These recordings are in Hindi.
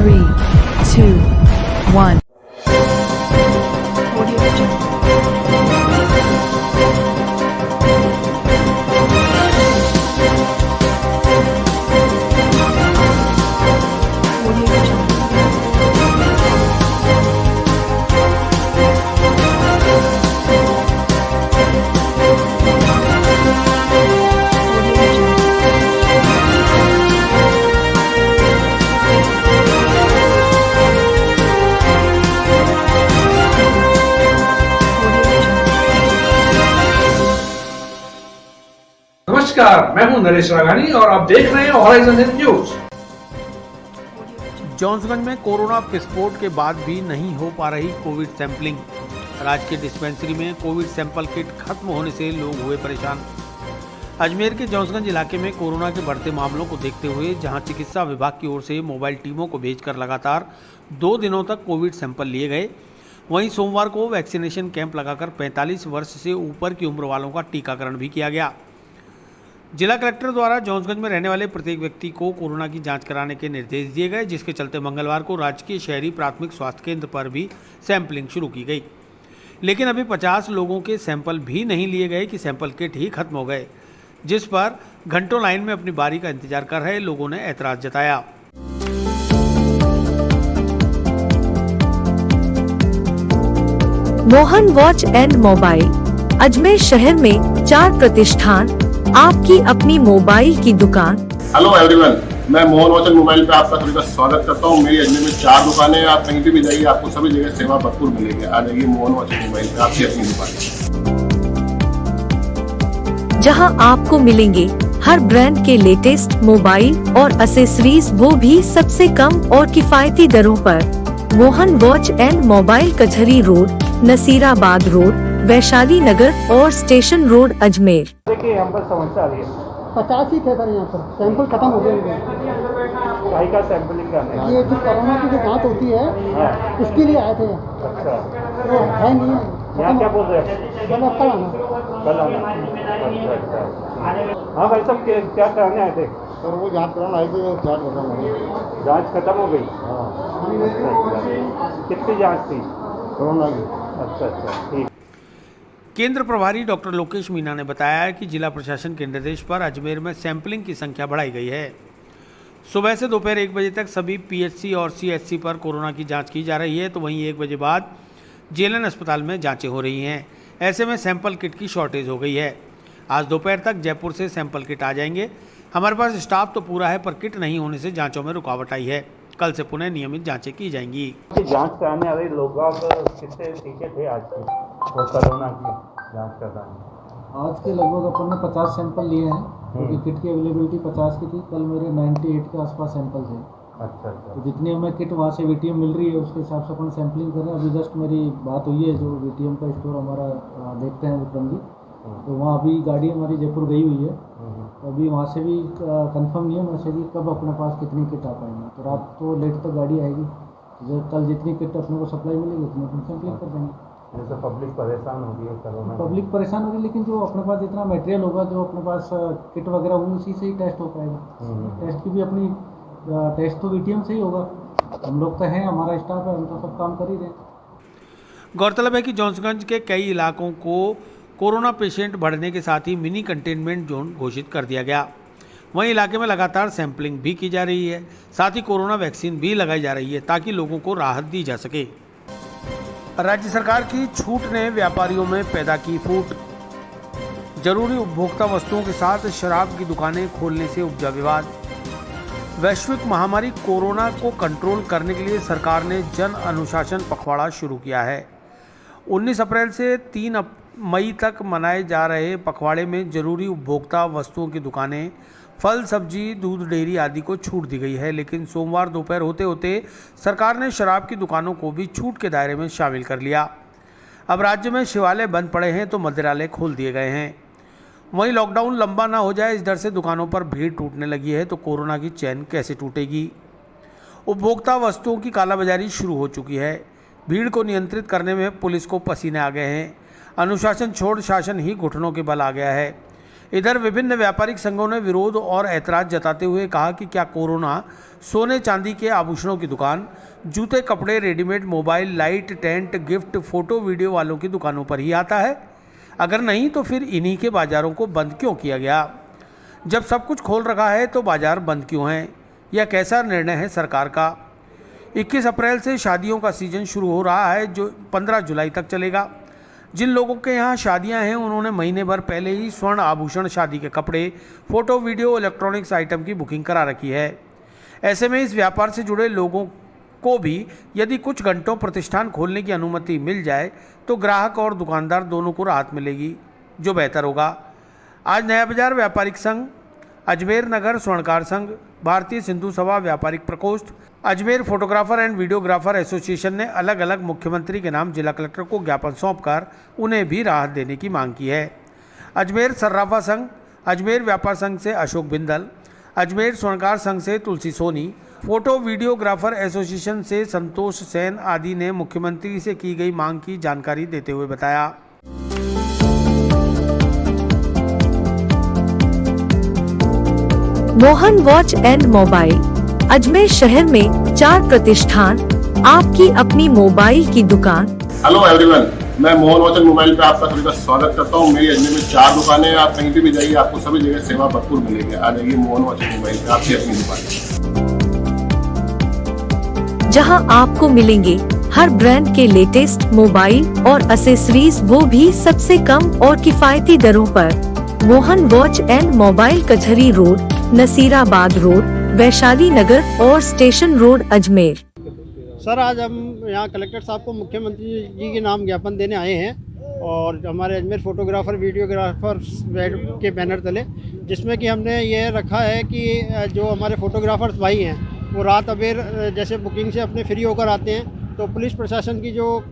3, 2, 1. नमस्कार, मैं हूं नरेश राघानी और आप देख रहे हैं हॉराइजन न्यूज। जॉन्सगंज में कोरोना विस्फोट के बाद भी नहीं हो पा रही कोविड सैंपलिंग। राज्य के डिस्पेंसरी में कोविड सैंपल किट खत्म होने से लोग हुए परेशान। अजमेर के जॉन्सगंज इलाके में कोरोना के बढ़ते मामलों को देखते हुए जहां चिकित्सा विभाग की ओर से मोबाइल टीमों को भेजकर लगातार 2 दिनों तक कोविड सैंपल लिए गए, वहीं सोमवार को वैक्सीनेशन कैंप लगाकर 45 वर्ष से ऊपर की उम्र वालों का टीकाकरण भी किया गया। जिला कलेक्टर द्वारा जॉन्सगंज में रहने वाले प्रत्येक व्यक्ति को कोरोना की जांच कराने के निर्देश दिए गए, जिसके चलते मंगलवार को राजकीय शहरी प्राथमिक स्वास्थ्य केंद्र पर भी सैंपलिंग शुरू की गई। लेकिन अभी 50 लोगों के सैंपल भी नहीं लिए गए कि सैंपल किट ही खत्म हो गए, जिस पर घंटों लाइन में अपनी बारी का इंतजार कर रहे लोगों ने ऐतराज जताया। Mohan watch and mobile Ajmer शहर में 4 प्रतिष्ठान, आपकी अपनी मोबाइल की दुकान। हेलो एवरीवन, मैं मोहन वॉच एंड मोबाइल पे आपका सभी का स्वागत करता हूँ। मेरी अजमेर में 4 दुकानें हैं। आप कहीं पे भी जाइए, आपको सभी जगह सेवा भरपूर मिलेगी। आ जाइए मोहन वॉच एंड मोबाइल पे, आपकी अपनी दुकान, जहां आपको मिलेंगे हर ब्रांड के लेटेस्ट मोबाइल और एसेसरीज, वो भी सबसे कम और किफायती दरों पर। मोहन वॉच एंड मोबाइल कचहरी रोड, नसीराबाद रोड, वैशाली नगर और स्टेशन रोड, अजमेर। देखिए यहाँ पर समस्या आ रही है, 50 ही थे सर। यहाँ पर सैंपल खत्म हो गए। काहे का सैंपलिंग करने है? ये जो कोरोना की जो जांच होती है, उसके लिए आए थे। अच्छा, वो है नहीं, यहाँ क्या बोल रहे हैं? जब कल आना। कल आना। अच्छा। हाँ भाई साहब, क्या कराने आए थे? सर वो जांच कराना आए थे, जांच खत्म हो गई। जांच खत्म हो गई? हाँ। अच्छा। कितनी जांच थी? कोरोना की। अच्छा, ठीक। केंद्र प्रभारी डॉक्टर लोकेश मीणा ने बताया कि जिला प्रशासन के निर्देश पर अजमेर में सैंपलिंग की संख्या बढ़ाई गई है। सुबह से दोपहर 1 बजे तक सभी पीएचसी और सीएचसी पर कोरोना की जांच की जा रही है, तो वहीं 1 बजे बाद जेएलएन अस्पताल में जांचें हो रही हैं। ऐसे में सैंपल किट की शॉर्टेज हो गई है। आज दोपहर तक जयपुर से सैंपल किट आ जाएंगे। हमारे पास स्टाफ तो पूरा है, पर किट नहीं होने से जाँचों में रुकावट आई है। कल से पुनः नियमित जाँचें की जाएंगी। जाँच कराने वाले लोग कितने टीके थे आज के वो कोरोना की जांच कराने? आज के लगभग अपन ने 50 सैंपल लिए हैं, क्योंकि किट की अवेलेबिलिटी 50 की थी। कल मेरे 98 के आसपास सैंपल थे। अच्छा। तो जितनी हमें किट वहाँ से वीटीएम मिल रही है, उसके हिसाब से अपन सैंपलिंग कर रहे हैं। अभी जस्ट मेरी बात हुई है, जो वीटीएम का स्टोर हमारा देखते हैं विक्रम जी, तो वहाँ अभी गाड़ी हमारी जयपुर गई हुई है। तो अभी वहाँ से भी कंफर्म नहीं है मैसेज कि कब अपने पास कितनी किट आ पाएंगे। तो रात को लेट तक गाड़ी आएगी, तो कल जितनी किट अपने को सप्लाई मिलेगी उतनी अपन सैंपलिंग कर देंगे। जैसे पब्लिक परेशान होगी कोरोना, पब्लिक परेशान होगी, लेकिन जो अपने पास जितना मटेरियल होगा, जो अपने पास किट वगैरह होगी, उसी से ही टेस्ट हो पाएगा। टेस्ट की भी अपनी टेस्ट तो वीटीएम से ही होगा। हम लोग तो हैं, हमारा स्टाफ है, हम तो सब काम कर ही रहे हैं। गौरतलब है कि जॉन्सगंज के कई इलाकों को कोरोना पेशेंट बढ़ने के साथ ही मिनी कंटेनमेंट जोन घोषित कर दिया गया। वहीं इलाके में लगातार सैंपलिंग भी की जा रही है, साथ ही कोरोना वैक्सीन भी लगाई जा रही है, ताकि लोगों को राहत दी जा सके। राज्य सरकार की छूट ने व्यापारियों में पैदा की फूट। जरूरी उपभोक्ता वस्तुओं के साथ शराब की दुकानें खोलने से उपजा विवाद। वैश्विक महामारी कोरोना को कंट्रोल करने के लिए सरकार ने जन अनुशासन पखवाड़ा शुरू किया है। 19 अप्रैल से 3 मई तक मनाए जा रहे पखवाड़े में जरूरी उपभोक्ता वस्तुओं की दुकानें, फल, सब्जी, दूध, डेयरी आदि को छूट दी गई है। लेकिन सोमवार दोपहर होते होते सरकार ने शराब की दुकानों को भी छूट के दायरे में शामिल कर लिया। अब राज्य में शिवालय बंद पड़े हैं तो मदिरालय खोल दिए गए हैं। वहीं लॉकडाउन लंबा ना हो जाए, इस डर से दुकानों पर भीड़ टूटने लगी है, तो कोरोना की चैन कैसे टूटेगी। उपभोक्ता वस्तुओं की कालाबाजारी शुरू हो चुकी है। भीड़ को नियंत्रित करने में पुलिस को पसीने आ गए हैं। अनुशासन छोड़ शासन ही घुटनों के बल आ गया है। इधर विभिन्न व्यापारिक संघों ने विरोध और ऐतराज जताते हुए कहा कि क्या कोरोना सोने चांदी के आभूषणों की दुकान, जूते, कपड़े, readymade, mobile, light, tent, gift, photo video वालों की दुकानों पर ही आता है? अगर नहीं तो फिर इन्हीं के बाजारों को बंद क्यों किया गया? जब सब कुछ खोल रखा है तो बाजार बंद क्यों हैं? यह कैसा निर्णय है सरकार का? 21 अप्रैल से शादियों का सीजन शुरू हो रहा है जो 15 जुलाई तक चलेगा। जिन लोगों के यहाँ शादियां हैं उन्होंने महीने भर पहले ही स्वर्ण आभूषण, शादी के कपड़े, फोटो, वीडियो, इलेक्ट्रॉनिक्स आइटम की बुकिंग करा रखी है। ऐसे में इस व्यापार से जुड़े लोगों को भी यदि कुछ घंटों प्रतिष्ठान खोलने की अनुमति मिल जाए तो ग्राहक और दुकानदार दोनों को राहत मिलेगी, जो बेहतर होगा। आज नया बाजार व्यापारिक संघ, अजमेर नगर स्वर्णकार संघ, भारतीय सिंधु सभा व्यापारिक प्रकोष्ठ, Ajmer photographer and videographer association ने अलग अलग मुख्यमंत्री के नाम जिला कलेक्टर को ज्ञापन सौंपकर उन्हें भी राहत देने की मांग की है। अजमेर सर्राफा संघ, अजमेर व्यापार संघ से अशोक बिंदल, अजमेर स्वर्णकार संघ से तुलसी सोनी, फोटो वीडियोग्राफर एसोसिएशन से संतोष सेन आदि ने मुख्यमंत्री से की गई मांग की जानकारी देते हुए बताया। Mohan watch and mobile, Ajmer शहर में 4 प्रतिष्ठान, आपकी अपनी मोबाइल की दुकान। हेलो एवरीवन, मैं मोहन वॉच एंड मोबाइल पे आपका सभी का स्वागत करता हूँ। मेरी अजमेर में 4 दुकानें हैं। आप कहीं पे भी जाइए, आपको सभी जगह सेवा भरपूर मिलेगी। आ जाइए मोहन वॉच एंड मोबाइल पे, आपकी अपनी दुकान, जहां आपको मिलेंगे हर ब्रांड के लेटेस्ट मोबाइल और एसेसरीज, वो भी सबसे कम और किफायती दरों पर। मोहन वॉच एंड मोबाइल, कचहरी रोड, नसीराबाद रोड, वैशाली नगर और स्टेशन रोड, अजमेर। सर, आज हम यहाँ कलेक्टर साहब को मुख्यमंत्री जी के नाम ज्ञापन देने आए हैं और हमारे अजमेर फोटोग्राफर वीडियोग्राफर के बैनर तले, जिसमें कि हमने ये रखा है कि जो हमारे फोटोग्राफर्स भाई हैं वो रात अबेर जैसे बुकिंग से अपने फ्री होकर आते हैं तो पुलिस प्रशासन की जो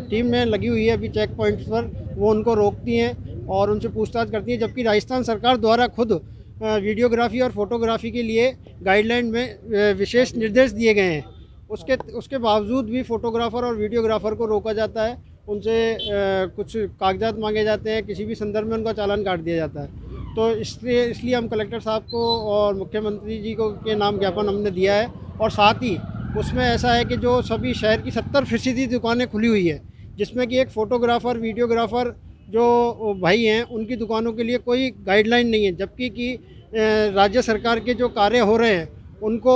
टीम में लगी हुई है अभी चेक पॉइंट्स पर, वो उनको रोकती हैं और उनसे पूछताछ करती है। जबकि राजस्थान सरकार द्वारा खुद वीडियोग्राफी और फोटोग्राफी के लिए गाइडलाइन में विशेष निर्देश दिए गए हैं। उसके बावजूद भी फोटोग्राफर और वीडियोग्राफर को रोका जाता है, उनसे कुछ कागजात मांगे जाते हैं, किसी भी संदर्भ में उनका चालान काट दिया जाता है। तो इसलिए हम कलेक्टर साहब को और मुख्यमंत्री जी को के नाम ज्ञापन हमने दिया है। और साथ ही उसमें ऐसा है कि जो सभी शहर की 70% दुकानें खुली हुई है, जिसमें कि एक फ़ोटोग्राफ़र वीडियोग्राफ़र जो भाई हैं उनकी दुकानों के लिए कोई गाइडलाइन नहीं है। जबकि कि राज्य सरकार के जो कार्य हो रहे हैं उनको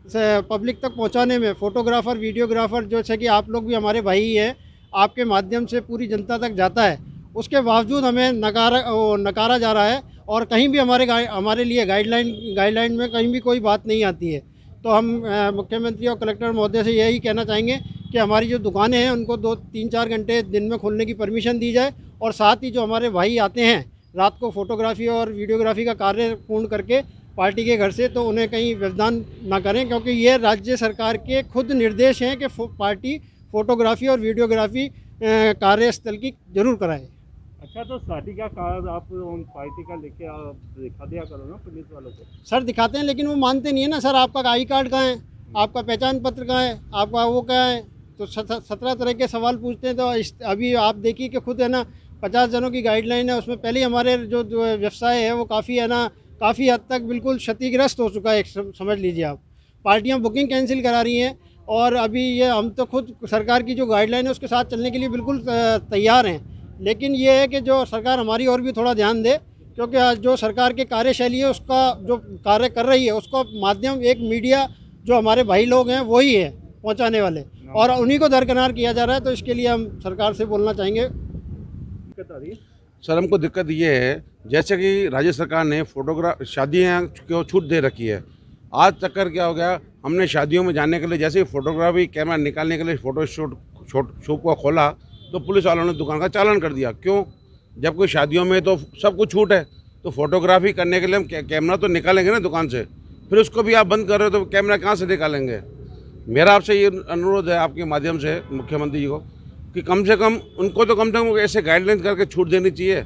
पब्लिक तक पहुंचाने में फ़ोटोग्राफ़र वीडियोग्राफ़र, जैसे कि आप लोग भी हमारे भाई हैं, आपके माध्यम से पूरी जनता तक जाता है, उसके बावजूद हमें नकारा जा रहा है और कहीं भी हमारे लिए गाइडलाइन में कहीं भी कोई बात नहीं आती है। तो हम मुख्यमंत्री और कलेक्टर महोदय से यही कहना चाहेंगे कि हमारी जो दुकानें हैं उनको 2-3-4 घंटे दिन में खोलने की परमिशन दी जाए और साथ ही जो हमारे भाई आते हैं रात को फ़ोटोग्राफ़ी और वीडियोग्राफ़ी का कार्य पूर्ण करके पार्टी के घर से, तो उन्हें कहीं व्यवधान ना करें, क्योंकि ये राज्य सरकार के खुद निर्देश हैं कि पार्टी फ़ोटोग्राफ़ी और वीडियोग्राफ़ी कार्यस्थल की जरूर कराए। अच्छा, तो शादी का कार्ड आप उन पार्टी का लेके आप दिखा दिया करो ना पुलिस वालों को। सर दिखाते हैं लेकिन वो मानते नहीं है ना। सर, आपका आई कार्ड कहाँ है, आपका पहचान पत्र कहाँ है, आपका वो कहाँ है, तो 17 तरह के सवाल पूछते हैं। तो अभी आप देखिए कि खुद है ना 50 जनों की गाइडलाइन है, उसमें पहले ही हमारे जो व्यवसाय है वो काफ़ी है ना, काफ़ी हद तक बिल्कुल क्षतिग्रस्त हो चुका है। समझ लीजिए आप, पार्टियाँ बुकिंग कैंसिल करा रही हैं और अभी ये हम तो खुद सरकार की जो गाइडलाइन है उसके साथ चलने के लिए बिल्कुल तैयार हैं। लेकिन ये है कि जो सरकार हमारी और भी थोड़ा ध्यान दे, क्योंकि आज जो सरकार की कार्यशैली है उसका जो कार्य कर रही है उसका माध्यम एक मीडिया जो हमारे भाई लोग हैं वही है पहुंचाने वाले, और उन्हीं को दरकिनार किया जा रहा है। तो इसके लिए हम सरकार से बोलना चाहेंगे। दिक्कत आ रही है सर, हमको दिक्कत ये है जैसे कि राज्य सरकार ने शादियाँ को छूट दे रखी है। आज चक्कर क्या हो गया, हमने शादियों में जाने के लिए जैसे ही फोटोग्राफी कैमरा निकालने के लिए फ़ोटो शूट को खोला तो पुलिस वालों ने दुकान का चालान कर दिया। क्यों? जब कोई शादियों में तो सब कुछ छूट है, तो फोटोग्राफी करने के लिए हम कैमरा तो निकालेंगे ना दुकान से, फिर उसको भी आप बंद कर रहे हो तो कैमरा कहाँ से निकालेंगे। मेरा आपसे ये अनुरोध है आपके माध्यम से मुख्यमंत्री जी को कि कम से कम उनको तो कम से कम ऐसे गाइडलाइन करके छूट देनी चाहिए,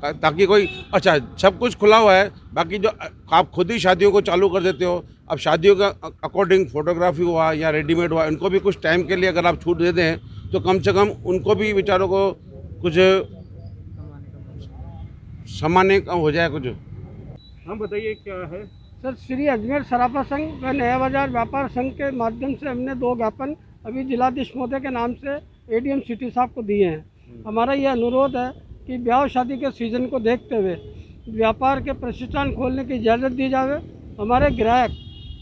ताकि कोई अच्छा सब कुछ खुला हुआ है, बाकी जो आप खुद ही शादियों को चालू कर देते हो। अब शादियों का अकॉर्डिंग फोटोग्राफी हुआ या रेडीमेड हुआ, इनको भी कुछ टाइम के लिए अगर आप छूट दे दें तो कम से कम उनको भी बेचारों को कुछ सामान्य हो जाए कुछ। हम बताइए क्या है। सर, श्री अजमेर सराफा संघ व नया बाजार व्यापार संघ के माध्यम से हमने 2 ज्ञापन अभी जिलाधीश महोदय के नाम से एडीएम सिटी साहब को दिए हैं। हमारा यह अनुरोध है कि ब्याह शादी के सीज़न को देखते हुए व्यापार के प्रतिष्ठान खोलने की इजाज़त दी जाए। हमारे ग्राहक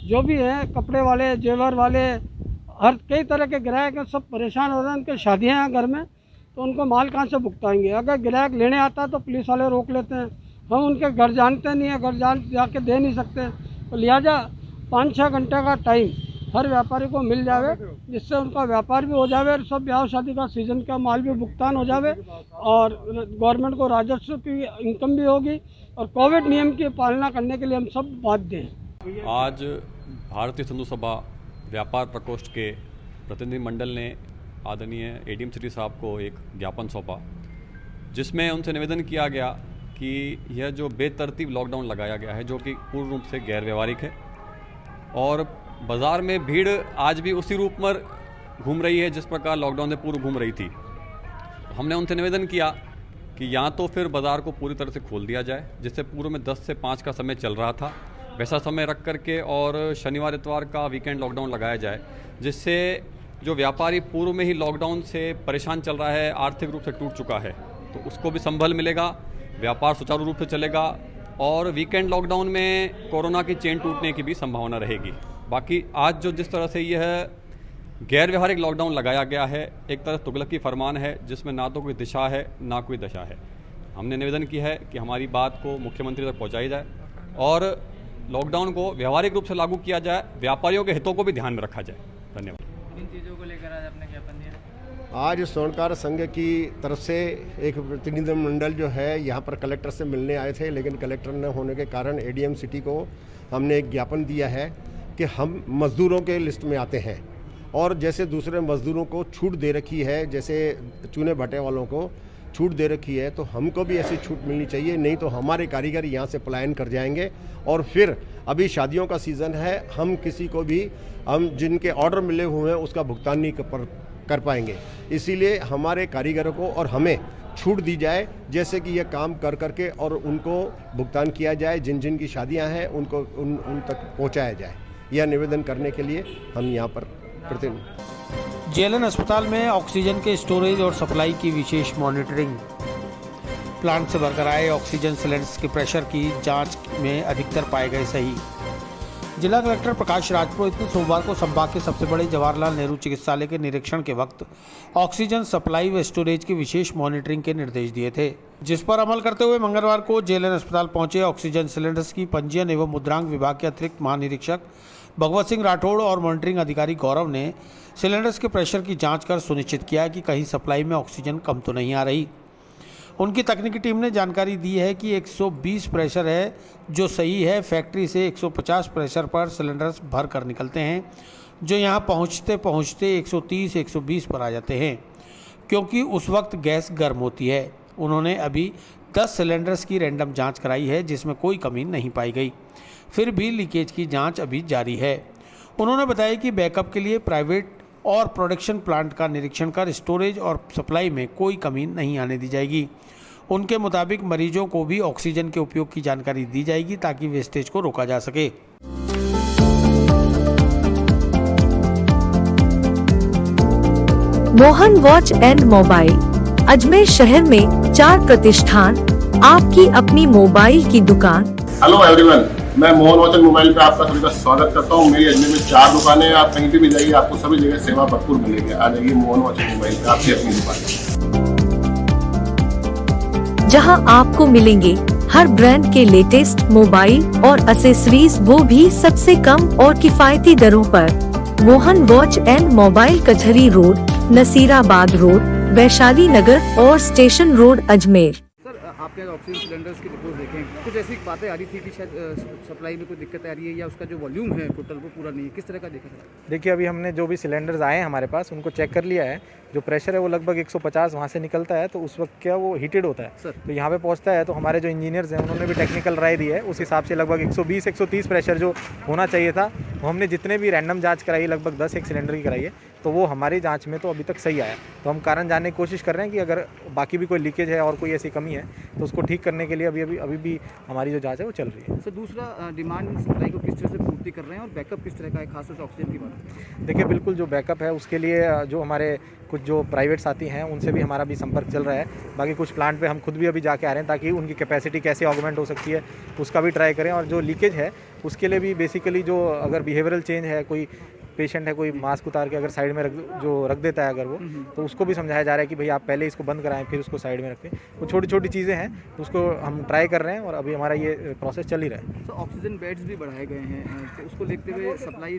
जो भी हैं, कपड़े वाले, जेवर वाले, हर कई तरह के ग्राहक हैं, सब परेशान हो रहे हैं। उनके शादियाँ हैं घर में, तो उनको माल कहाँ से भुगताएंगे। अगर ग्राहक लेने आता है तो पुलिस वाले रोक लेते हैं। हम उनके घर जानते नहीं हैं, घर जाके दे नहीं सकते, तो लिहाजा 5-6 घंटे का टाइम हर व्यापारी को मिल जावे, जिससे उनका व्यापार भी हो जावे और सब ब्याह शादी का सीज़न का माल भी भुगतान हो जावे और गवर्नमेंट को राजस्व की इनकम भी होगी और कोविड नियम की पालना करने के लिए हम सब बाध्य हैं। आज भारतीय सिंधु सभा व्यापार प्रकोष्ठ के प्रतिनिधिमंडल ने आदरणीय एडीएम सिटी साहब को एक ज्ञापन सौंपा, जिसमें उनसे निवेदन किया गया कि यह जो बेतरतीब लॉकडाउन लगाया गया है, जो कि पूर्ण रूप से गैर व्यवहारिक है और बाज़ार में भीड़ आज भी उसी रूप में घूम रही है जिस प्रकार लॉकडाउन से पूर्व घूम रही थी। हमने उनसे निवेदन किया कि या तो फिर बाज़ार को पूरी तरह से खोल दिया जाए, जिससे पूर्व में 10 से 5 का समय चल रहा था वैसा समय रख करके, और शनिवार इतवार का वीकेंड लॉकडाउन लगाया जाए, जिससे जो व्यापारी पूर्व में ही लॉकडाउन से परेशान चल रहा है, आर्थिक रूप से टूट चुका है, तो उसको भी संबल मिलेगा, व्यापार सुचारू रूप से चलेगा और वीकेंड लॉकडाउन में कोरोना की चेन टूटने की भी संभावना रहेगी। बाकी आज जो जिस तरह से यह गैर व्यवहारिक लॉकडाउन लगाया गया है, एक तरह तुगलकी फरमान है जिसमें ना तो कोई दिशा है ना कोई दशा है। हमने निवेदन की है कि हमारी बात को मुख्यमंत्री तक पहुंचाई जाए और लॉकडाउन को व्यवहारिक रूप से लागू किया जाए, व्यापारियों के हितों को भी ध्यान में रखा जाए। धन्यवाद। इन चीज़ों को लेकर आज आपने ज्ञापन दिया। आज स्वर्णकार संघ की तरफ से एक प्रतिनिधिमंडल जो है यहाँ पर कलेक्टर से मिलने आए थे, लेकिन कलेक्टर न होने के कारण एडीएम सिटी को हमने एक ज्ञापन दिया है कि हम मज़दूरों के लिस्ट में आते हैं और जैसे दूसरे मज़दूरों को छूट दे रखी है, जैसे चूने भट्टे वालों को छूट दे रखी है, तो हमको भी ऐसी छूट मिलनी चाहिए, नहीं तो हमारे कारीगर यहाँ से पलायन कर जाएंगे और फिर अभी शादियों का सीज़न है, हम किसी को भी हम जिनके ऑर्डर मिले हुए हैं उसका भुगतान नहीं कर पाएंगे। इसीलिए हमारे कारीगरों को और हमें छूट दी जाए, जैसे कि यह काम कर करके और उनको भुगतान किया जाए, जिन जिन की शादियाँ हैं उनको उन तक पहुँचाया जाए। यह निवेदन करने के लिए हम यहाँ पर जेएलएन अस्पताल में ऑक्सीजन के स्टोरेज और सप्लाई की विशेष मॉनिटरिंग। प्लांट से भरकर आए ऑक्सीजन सिलेंडर्स के प्रेशर की जांच में अधिकतर पाए गए सही। जिला कलेक्टर प्रकाश राजपुरोहित ने सोमवार को संभाग के सबसे बड़े जवाहरलाल नेहरू चिकित्सालय के निरीक्षण के वक्त ऑक्सीजन सप्लाई व स्टोरेज की विशेष मॉनिटरिंग के निर्देश दिए थे, जिस पर अमल करते हुए मंगलवार को जेएलएन अस्पताल पहुंचे ऑक्सीजन सिलेंडर्स की पंजीयन एवं मुद्रांक विभाग के अतिरिक्त महानिरीक्षक भगवत सिंह राठौड़ और मॉनिटरिंग अधिकारी गौरव ने सिलेंडर्स के प्रेशर की जांच कर सुनिश्चित किया कि कहीं सप्लाई में ऑक्सीजन कम तो नहीं आ रही। उनकी तकनीकी टीम ने जानकारी दी है कि 120 प्रेशर है जो सही है। फैक्ट्री से 150 प्रेशर पर सिलेंडर्स भर कर निकलते हैं, जो यहां पहुंचते पहुंचते 130-120 पर आ जाते हैं, क्योंकि उस वक्त गैस गर्म होती है। उन्होंने अभी 10 सिलेंडर्स की रैंडम जांच कराई है, जिसमें कोई कमी नहीं पाई गई, फिर भी लीकेज की जांच अभी जारी है। उन्होंने बताया कि बैकअप के लिए प्राइवेट और प्रोडक्शन प्लांट का निरीक्षण कर स्टोरेज और सप्लाई में कोई कमी नहीं आने दी जाएगी। उनके मुताबिक मरीजों को भी ऑक्सीजन के उपयोग की जानकारी दी जाएगी ताकि वेस्टेज को रोका जा सके। Mohan watch and mobile Ajmer शहर में 4 प्रतिष्ठान, आपकी अपनी मोबाइल की दुकान। हेलो एवरीवन, मैं मोहन वॉच एंड मोबाइल पे आपका सभी का स्वागत करता हूँ। मेरी अजमेर में 4 दुकानें हैं, आप कहीं पे भी जाइए आपको सभी जगह सेवा भरपूर मिलेगी। आ जाइए मोहन वॉच एंड मोबाइल पे, आपकी अपनी दुकान, जहां आपको मिलेंगे हर ब्रांड के लेटेस्ट मोबाइल और एसेसरीज, वो भी सबसे कम और किफायती दरों पर। मोहन वॉच एंड मोबाइल कचहरी रोड, नसीराबाद रोड, वैशाली नगर और स्टेशन रोड अजमेर। आपके ऑक्सीजन सिलेंडर्स की रिपोर्ट देखें, कुछ ऐसी बातें आ रही थी कि शायद सप्लाई में कोई दिक्कत आ रही है या उसका जो वॉल्यूम है टोटल वो पूरा नहीं है, किस तरह का देखा था? देखिए, अभी हमने जो भी सिलेंडर्स आए हैं हमारे पास उनको चेक कर लिया है। जो प्रेशर है वो लगभग 150 वहाँ से निकलता है, तो उस वक्त क्या वो हीटेड होता है सर, तो यहाँ पे पहुँचता है, तो हमारे जो इंजीनियर्स हैं उन्होंने भी टेक्निकल राय दी है, उस हिसाब से लगभग 120-130 प्रेशर जो होना चाहिए था, वो हमने जितने भी रैंडम जाँच कराई लगभग 10 एक सिलेंडर की कराई है, तो वो हमारी जांच में तो अभी तक सही आया। तो हम कारण जानने की कोशिश कर रहे हैं कि अगर बाकी भी कोई लीकेज है और कोई ऐसी कमी है तो उसको ठीक करने के लिए अभी भी हमारी जो जांच है वो चल रही है। सर दूसरा, डिमांड सप्लाई को किस तरह से पूर्ति कर रहे हैं और बैकअप किस तरह का है, खासतौर से ऑक्सीजन की बात? देखिए बिल्कुल जो बैकअप है उसके लिए जो हमारे कुछ जो प्राइवेट साथी हैं उनसे भी हमारा भी संपर्क चल रहा है। बाकी कुछ प्लांट पे हम खुद भी अभी जाके आ रहे हैं ताकि उनकी कैपेसिटी कैसे ऑगमेंट हो सकती है उसका भी ट्राई करें। और जो लीकेज है उसके लिए भी बेसिकली जो अगर बिहेवियरल चेंज है, कोई पेशेंट है कोई मास्क उतार के अगर साइड में रख देता है अगर वो, तो उसको भी समझाया जा रहा है कि भाई आप पहले इसको बंद कराएं फिर उसको साइड में रखें। वो छोटी छोटी चीज़ें हैं उसको हम ट्राई कर रहे हैं और अभी हमारा ये प्रोसेस चल ही रहा है। तो ऑक्सीजन बेड्स भी बढ़ाए गए हैं, तो उसको देखते हुए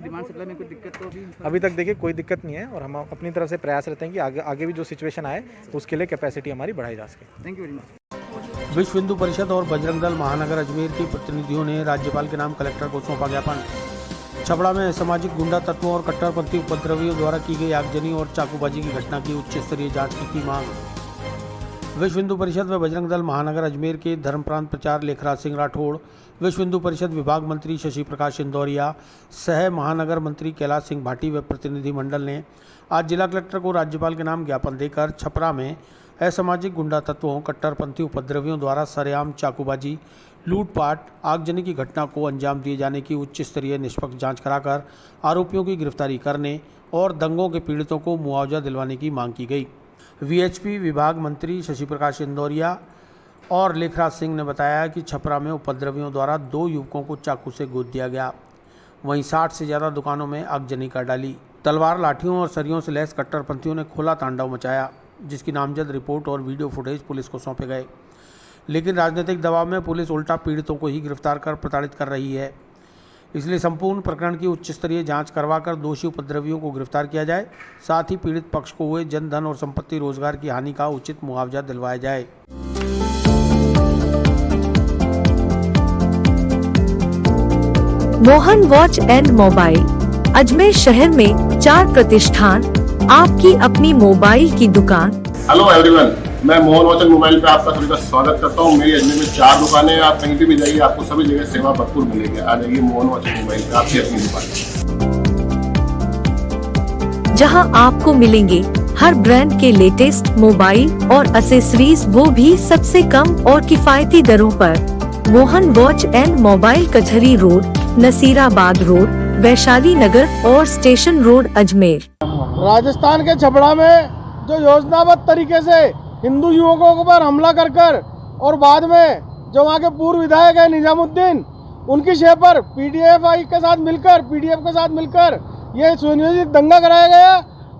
डिमांड सप्लाई में कोई दिक्कत तो अभी तक देखिए कोई दिक्कत नहीं है और हम अपनी तरफ से प्रयास रहते हैं कि आगे भी जो सिचुएशन आए तो उसके लिए कैपेसिटी हमारी बढ़ाई जा सके। Thank you very much. विश्व हिंदू परिषद और बजरंग दल महानगर अजमेर के प्रतिनिधियों ने राज्यपाल के नाम कलेक्टर को सौंपा ज्ञापन। छपड़ा में सामाजिक गुंडा तत्वों और कट्टरपंथी उपद्रवियों द्वारा की गई आगजनी और चाकूबाजी की घटना की उच्च स्तरीय जांच की मांग। विश्व हिंदू परिषद व बजरंग दल महानगर अजमेर के धर्मप्रांत प्रचार लेखराज सिंह राठौड़, विश्व हिंदू परिषद विभाग मंत्री शशि प्रकाश इंदौरिया, सह महानगर मंत्री कैलाश सिंह भाटी व प्रतिनिधि मंडल ने आज जिला कलेक्टर को राज्यपाल के नाम ज्ञापन देकर छपरा में असामाजिक गुंडा तत्वों, कट्टरपंथी उपद्रवियों द्वारा सरेआम चाकूबाजी, लूटपाट, आगजनी की घटना को अंजाम दिए जाने की उच्च स्तरीय निष्पक्ष जांच कराकर आरोपियों की गिरफ्तारी करने और दंगों के पीड़ितों को मुआवजा दिलवाने की मांग की गई। वीएचपी विभाग मंत्री शशि प्रकाश इंदौरिया और लेखराज सिंह ने बताया कि छपरा में उपद्रवियों द्वारा 2 युवकों को चाकू से गोद दिया गया। वहीं 60 से ज़्यादा दुकानों में आगजनी कर डाली। तलवार, लाठियों और सरियों से लैस कट्टरपंथियों ने खुला तांडव मचाया, जिसकी नामजद रिपोर्ट और वीडियो फुटेज पुलिस को सौंपे गए। लेकिन राजनीतिक दबाव में पुलिस उल्टा पीड़ितों को ही गिरफ्तार कर प्रताड़ित कर रही है। इसलिए संपूर्ण प्रकरण की उच्च स्तरीय जांच करवाकर दोषी उपद्रवियों को गिरफ्तार किया जाए, साथ ही पीड़ित पक्ष को हुए जन धन और संपत्ति रोजगार की हानि का उचित मुआवजा दिलवाया जाए। Mohan watch and mobile Ajmer शहर में 4 प्रतिष्ठान, आपकी अपनी मोबाइल की दुकान। हेलो एवरीवन, मैं मोहन वॉच एंड मोबाइल पे आपका सभी का स्वागत करता हूँ। मेरी अजमेर में 4 दुकानें हैं, आप कहीं भी जाइए आपको सभी जगह सेवा भरपूर मिलेगी। आ जाइए मोहन वॉच एंड मोबाइल पे, आपकी अपनी दुकान, जहां आपको मिलेंगे हर ब्रांड के लेटेस्ट मोबाइल और एक्सेसरीज, वो भी सबसे कम और किफायती दरों पर। मोहन वॉच एंड मोबाइल कचहरी रोड, नसीराबाद रोड, वैशाली नगर और स्टेशन रोड अजमेर। राजस्थान के छपड़ा में जो योजनाबद्ध तरीके से हिंदू युवकों पर हमला कर और बाद में जो वहाँ के पूर्व विधायक है निजामुद्दीन, उनकी शय पर पीडीएफ के साथ मिलकर ये सुनियोजित दंगा कराया गया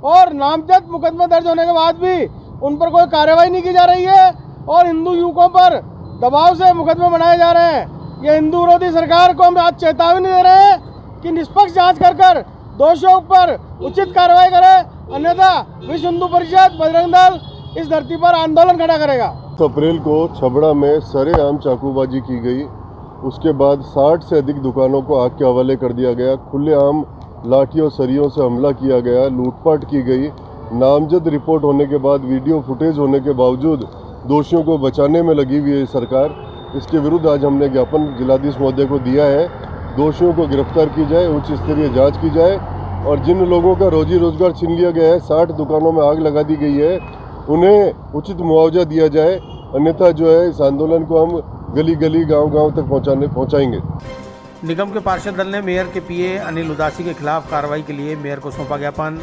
और नामजद मुकदमा दर्ज होने के बाद भी उन पर कोई कार्रवाई नहीं की जा रही है और हिंदू युवकों पर दबाव से मुकदमे बनाए जा रहे हैं। ये हिंदू विरोधी सरकार को हम आज चेतावनी दे रहे हैं कि निष्पक्ष जांच कर दोषियों पर उचित कार्रवाई करे, अन्यथा विश्व हिंदू परिषद बजरंग दल इस धरती पर आंदोलन खड़ा करेगा। 7 अप्रैल को छबड़ा में सरेआम चाकूबाजी की गई। उसके बाद 60 से अधिक दुकानों को आग के हवाले कर दिया गया। खुलेआम लाठियों सरियों से हमला किया गया, लूटपाट की गई। नामजद रिपोर्ट होने के बाद, वीडियो फुटेज होने के बावजूद दोषियों को बचाने में लगी हुई है सरकार। इसके विरुद्ध आज हमने ज्ञापन जिलाधीश महोदय को दिया है। दोषियों को गिरफ्तार की जाए, उच्च स्तरीय जांच की जाए और जिन लोगों का रोजी रोजगार छीन लिया गया है, 60 दुकानों में आग लगा दी गई है, उन्हें उचित मुआवजा दिया जाए। अन्यथा जो है इस आंदोलन को हम गली गली गांव-गांव तक पहुंचाएंगे। निगम के पार्षद दल ने मेयर के पीए अनिल उदासी के खिलाफ कार्रवाई के लिए मेयर को सौंपा ज्ञापन।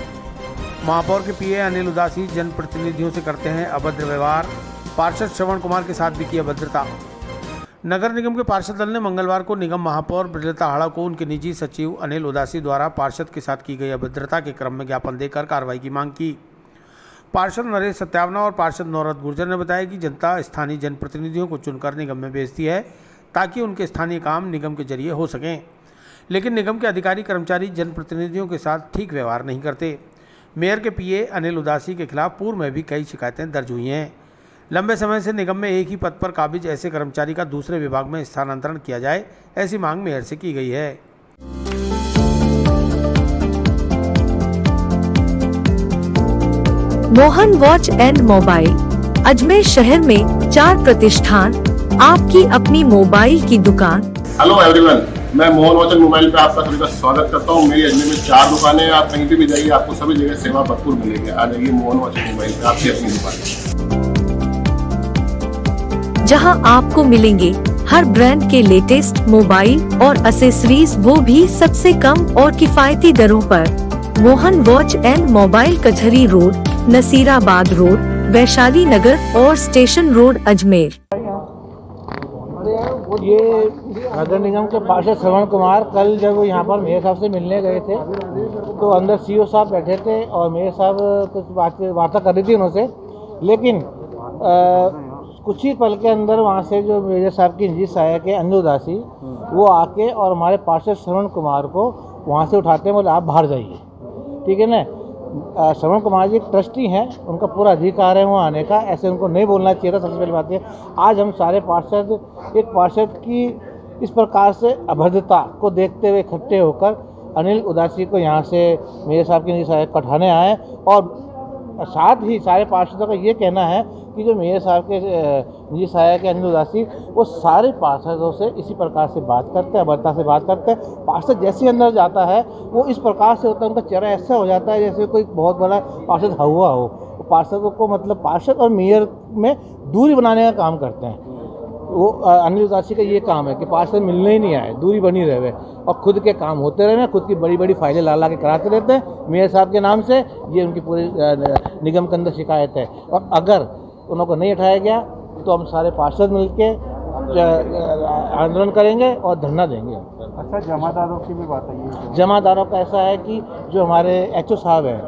महापौर के पीए अनिल उदासी जनप्रतिनिधियों से करते हैं अभद्र व्यवहार, पार्षद श्रवण कुमार के साथ भी की अभद्रता। नगर निगम के पार्षद दल ने मंगलवार को निगम महापौर ब्रजलता हाड़ा को उनके निजी सचिव अनिल उदासी द्वारा पार्षद के साथ की गई अभद्रता के क्रम में ज्ञापन देकर कार्रवाई की मांग की। पार्षद नरेश सत्यावना और पार्षद नौरत गुर्जर ने बताया कि जनता स्थानीय जनप्रतिनिधियों को चुनकर निगम में भेजती है ताकि उनके स्थानीय काम निगम के जरिए हो सकें, लेकिन निगम के अधिकारी कर्मचारी जनप्रतिनिधियों के साथ ठीक व्यवहार नहीं करते। मेयर के पीए अनिल उदासी के खिलाफ पूर्व में भी कई शिकायतें दर्ज हुई हैं। लंबे समय से निगम में एक ही पद पर काबिज ऐसे कर्मचारी का दूसरे विभाग में स्थानांतरण किया जाए, ऐसी मांग मेयर से की गई है। Mohan watch and mobile Ajmer शहर में 4 प्रतिष्ठान, आपकी अपनी मोबाइल की दुकान। हेलो एवरीवन, मैं मोहन वाचन मोबाइल पे आपका सभी का स्वागत करता हूँ। मेरी अजमेर में 4 दुकानें हैं, आप कहीं पे भी जाइए आपको सभी जगह सेवा भरपूर मिलेगी। आ जाइए मोहन वाचन मोबाइल पे, आपकी अपनी दुकान, जहां आपको मिलेंगे हर ब्रांड के लेटेस्ट मोबाइल और एसेसरीज, वो भी सबसे कम और किफायती दरों पर। मोहन वॉच एंड मोबाइल, कचहरी रोड, नसीराबाद रोड, वैशाली नगर और स्टेशन रोड, अजमेर। ये नगर निगम के पार्षद श्रवण कुमार कल जब यहाँ पर मेयर साहब से मिलने गए थे तो अंदर सीओ साहब बैठे थे और मेयर साहब कुछ वार्ता कर रही थी उनसे, लेकिन कुछ ही पल के अंदर वहाँ से जो मेयर साहब की निजी सहायक है अंजू दासी, वो आके और हमारे पार्षद श्रवण कुमार को वहाँ से उठाते हैं, बोले आप बाहर जाइए, ठीक है ना। श्रवण कुमार जी एक ट्रस्टी हैं, उनका पूरा अधिकार है वहाँ आने का, ऐसे उनको नहीं बोलना चाहिए था। सबसे पहली बात है, आज हम सारे पार्षद एक पार्षद की इस प्रकार से अभद्रता को देखते हुए इकट्ठे होकर अनिल उदासी को यहाँ से मेरे साहब के निजी सहायक कठाने आए, और साथ ही सारे पार्षदों का ये कहना है कि जो मेयर साहब के निजी सहायक अनिल उदासी, वो सारे पार्षदों से इसी प्रकार से बात करते हैं, अभद्रता से बात करते हैं। पार्षद जैसे अंदर जाता है वो इस प्रकार से होता है, उनका चेहरा ऐसा हो जाता है जैसे कोई बहुत बड़ा पार्षद हुआ हो। पार्षदों को मतलब पार्षद और मेयर में दूरी बनाने का काम करते हैं। वो अनिल उदासी का ये काम है कि पार्षद मिलने ही नहीं आए, दूरी बनी रहे और खुद के काम होते रहे, खुद की बड़ी बड़ी फाइलें ला के कराते रहते हैं मेयर साहब के नाम से। ये उनकी पूरी निगम के अंदर शिकायत है, और अगर उनको नहीं उठाया गया तो हम सारे पार्षद मिलके आंदोलन करेंगे और धरना देंगे। अच्छा, जमादारों की भी बात है। जमादारों का ऐसा है कि जो हमारे एचओ साहब हैं,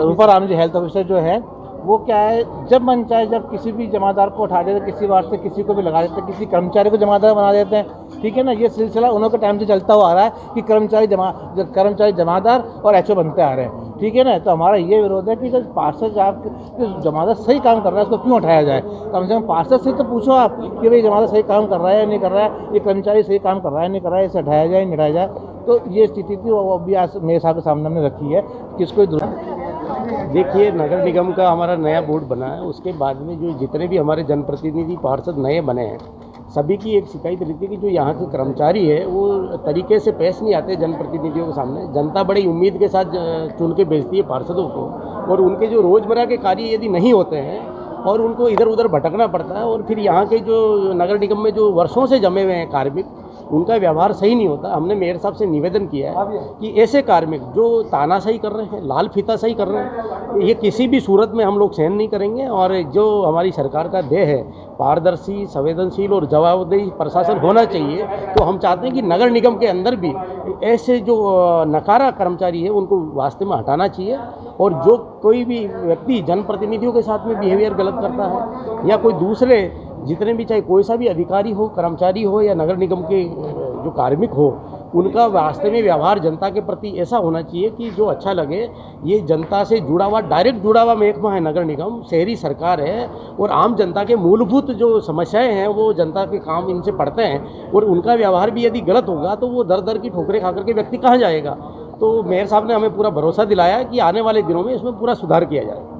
रूपाराम जी हेल्थ ऑफिसर जो है, वो क्या है, जब मन चाहे जब किसी भी जमादार को उठा देते, किसी बार से किसी को भी लगा देते, किसी कर्मचारी को जमादार बना देते हैं, ठीक है ना। ये सिलसिला उन्होंने टाइम से चलता हुआ आ रहा है कि कर्मचारी जमादार और एचओ बनते आ रहे हैं, ठीक है ना। तो हमारा ये विरोध है कि जब पार्षद आप जमादार सही काम कर रहा है उसको क्यों उठाया जाए। कम से कम पार्षद से तो पूछो आप कि भाई जमादार सही काम कर रहा है या नहीं कर रहा है, ये कर्मचारी सही काम कर रहा है नहीं कर रहा है, इसे हटाया जाए नहीं हटाया जाए। तो ये स्थिति थी, वो भी आज मेरे साहब के सामने हमने रखी है कि इसको देखिए, नगर निगम का हमारा नया बोर्ड बना है, उसके बाद में जो जितने भी हमारे जनप्रतिनिधि पार्षद नए बने हैं, सभी की एक शिकायत रहती है कि जो यहाँ के कर्मचारी है वो तरीके से पेश नहीं आते जनप्रतिनिधियों के सामने। जनता बड़ी उम्मीद के साथ चुन के भेजती है पार्षदों को, और उनके जो रोज़मर्रा के कार्य यदि नहीं होते हैं और उनको इधर उधर भटकना पड़ता है, और फिर यहाँ के जो नगर निगम में जो वर्षों से जमे हुए हैं कार्मिक, उनका व्यवहार सही नहीं होता। हमने मेयर साहब से निवेदन किया है कि ऐसे कार्मिक जो तानाशाही कर रहे हैं, लाल फीताशाही कर रहे हैं, ये किसी भी सूरत में हम लोग सहन नहीं करेंगे। और जो हमारी सरकार का ध्येय है पारदर्शी, संवेदनशील और जवाबदेही प्रशासन होना चाहिए, तो हम चाहते हैं कि नगर निगम के अंदर भी ऐसे जो नकारा कर्मचारी है उनको वास्ते में हटाना चाहिए। और जो कोई भी व्यक्ति जनप्रतिनिधियों के साथ में बिहेवियर गलत करता है, या कोई दूसरे जितने भी, चाहे कोई सा भी अधिकारी हो, कर्मचारी हो या नगर निगम के जो कार्मिक हो, उनका वास्ते में व्यवहार जनता के प्रति ऐसा होना चाहिए कि जो अच्छा लगे। ये जनता से जुड़ा हुआ, डायरेक्ट जुड़ा हुआ महकमा है नगर निगम, शहरी सरकार है, और आम जनता के मूलभूत जो समस्याएं हैं वो जनता के काम इनसे पड़ते हैं, और उनका व्यवहार भी यदि गलत होगा तो वो दर दर की ठोकरें खा करके व्यक्ति कहाँ जाएगा। तो मेयर साहब ने हमें पूरा भरोसा दिलाया कि आने वाले दिनों में इसमें पूरा सुधार किया जाएगा।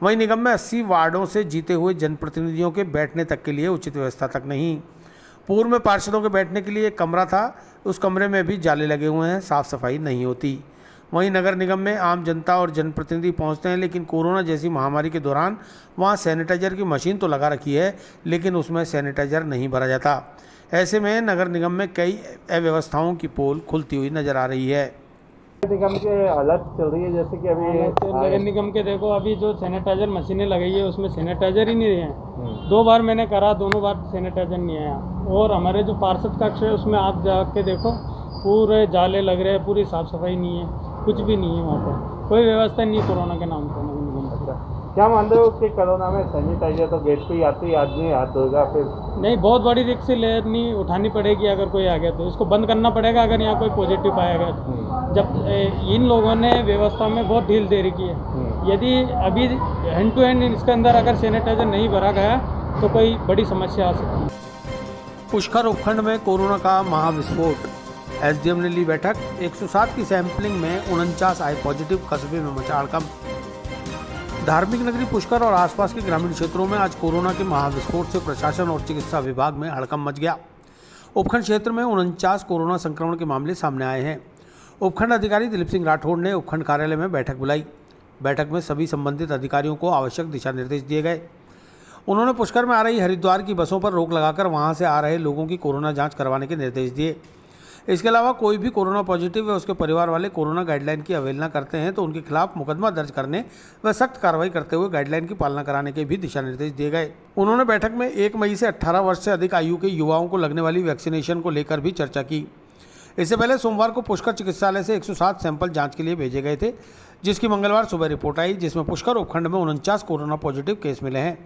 वहीं निगम में 80 वार्डों से जीते हुए जनप्रतिनिधियों के बैठने तक के लिए उचित व्यवस्था तक नहीं। पूर्व में पार्षदों के बैठने के लिए एक कमरा था, उस कमरे में भी जाले लगे हुए हैं, साफ सफाई नहीं होती। वहीं नगर निगम में आम जनता और जनप्रतिनिधि पहुंचते हैं, लेकिन कोरोना जैसी महामारी के दौरान वहां सैनिटाइजर की मशीन तो लगा रखी है, लेकिन उसमें सैनिटाइजर नहीं भरा जाता। ऐसे में नगर निगम में कई अव्यवस्थाओं की पोल खुलती हुई नजर आ रही है। निगम के हालत चल रही है, जैसे कि अभी नगर निगम के देखो, अभी जो सैनिटाइजर मशीनें लगाई है उसमें सैनिटाइजर ही नहीं है। 2 बार मैंने करा, दोनों बार सैनिटाइजर नहीं आया। और हमारे जो पार्षद कक्ष है उसमें आप जाके देखो, पूरे जाले लग रहे हैं, पूरी साफ सफाई नहीं है, कुछ भी नहीं है वहाँ पर, कोई व्यवस्था नहीं कोरोना के नाम पर। क्या मानते हो कि कोरोना में सैनिटाइजर तो गेट पे ही आते ही आदमी हाथ धोएगा, फिर नहीं, बहुत बड़ी रिस्क लेनी उठानी पड़ेगी। अगर कोई आ गया तो इसको बंद करना पड़ेगा, अगर यहाँ कोई पॉजिटिव पाया गया तो। जब इन लोगों ने व्यवस्था में बहुत ढील दे रखी है, यदि अभी हैंड टू हैंड इसके अंदर अगर सैनिटाइजर नहीं भरा गया तो कोई बड़ी समस्या आ सकती है। पुष्कर उपखंड में कोरोना का महाविस्फोट, एसडीएम ने ली बैठक। 107 की सैंपलिंग में 49 आए पॉजिटिव, कस्बे में मचा हड़कंप। धार्मिक नगरी पुष्कर और आसपास के ग्रामीण क्षेत्रों में आज कोरोना के महाविस्फोट से प्रशासन और चिकित्सा विभाग में हड़कंप मच गया। उपखंड क्षेत्र में 49 कोरोना संक्रमण के मामले सामने आए हैं। उपखंड अधिकारी दिलीप सिंह राठौड़ ने उपखंड कार्यालय में बैठक बुलाई। बैठक में सभी संबंधित अधिकारियों को आवश्यक दिशा निर्देश दिए गए। उन्होंने पुष्कर में आ रही हरिद्वार की बसों पर रोक लगाकर वहां से आ रहे लोगों की कोरोना जांच करवाने के निर्देश दिए। इसके अलावा कोई भी कोरोना पॉजिटिव व उसके परिवार वाले कोरोना गाइडलाइन की अवहेलना करते हैं तो उनके खिलाफ मुकदमा दर्ज करने व सख्त कार्रवाई करते हुए गाइडलाइन की पालना कराने के भी दिशा निर्देश दिए गए। उन्होंने बैठक में 1 मई से 18 वर्ष से अधिक आयु के युवाओं को लगने वाली वैक्सीनेशन को लेकर भी चर्चा की। इससे पहले सोमवार को पुष्कर चिकित्सालय से 107 सैंपल जाँच के लिए भेजे गए थे, जिसकी मंगलवार सुबह रिपोर्ट आई, जिसमें पुष्कर उपखंड में 49 कोरोना पॉजिटिव केस मिले हैं।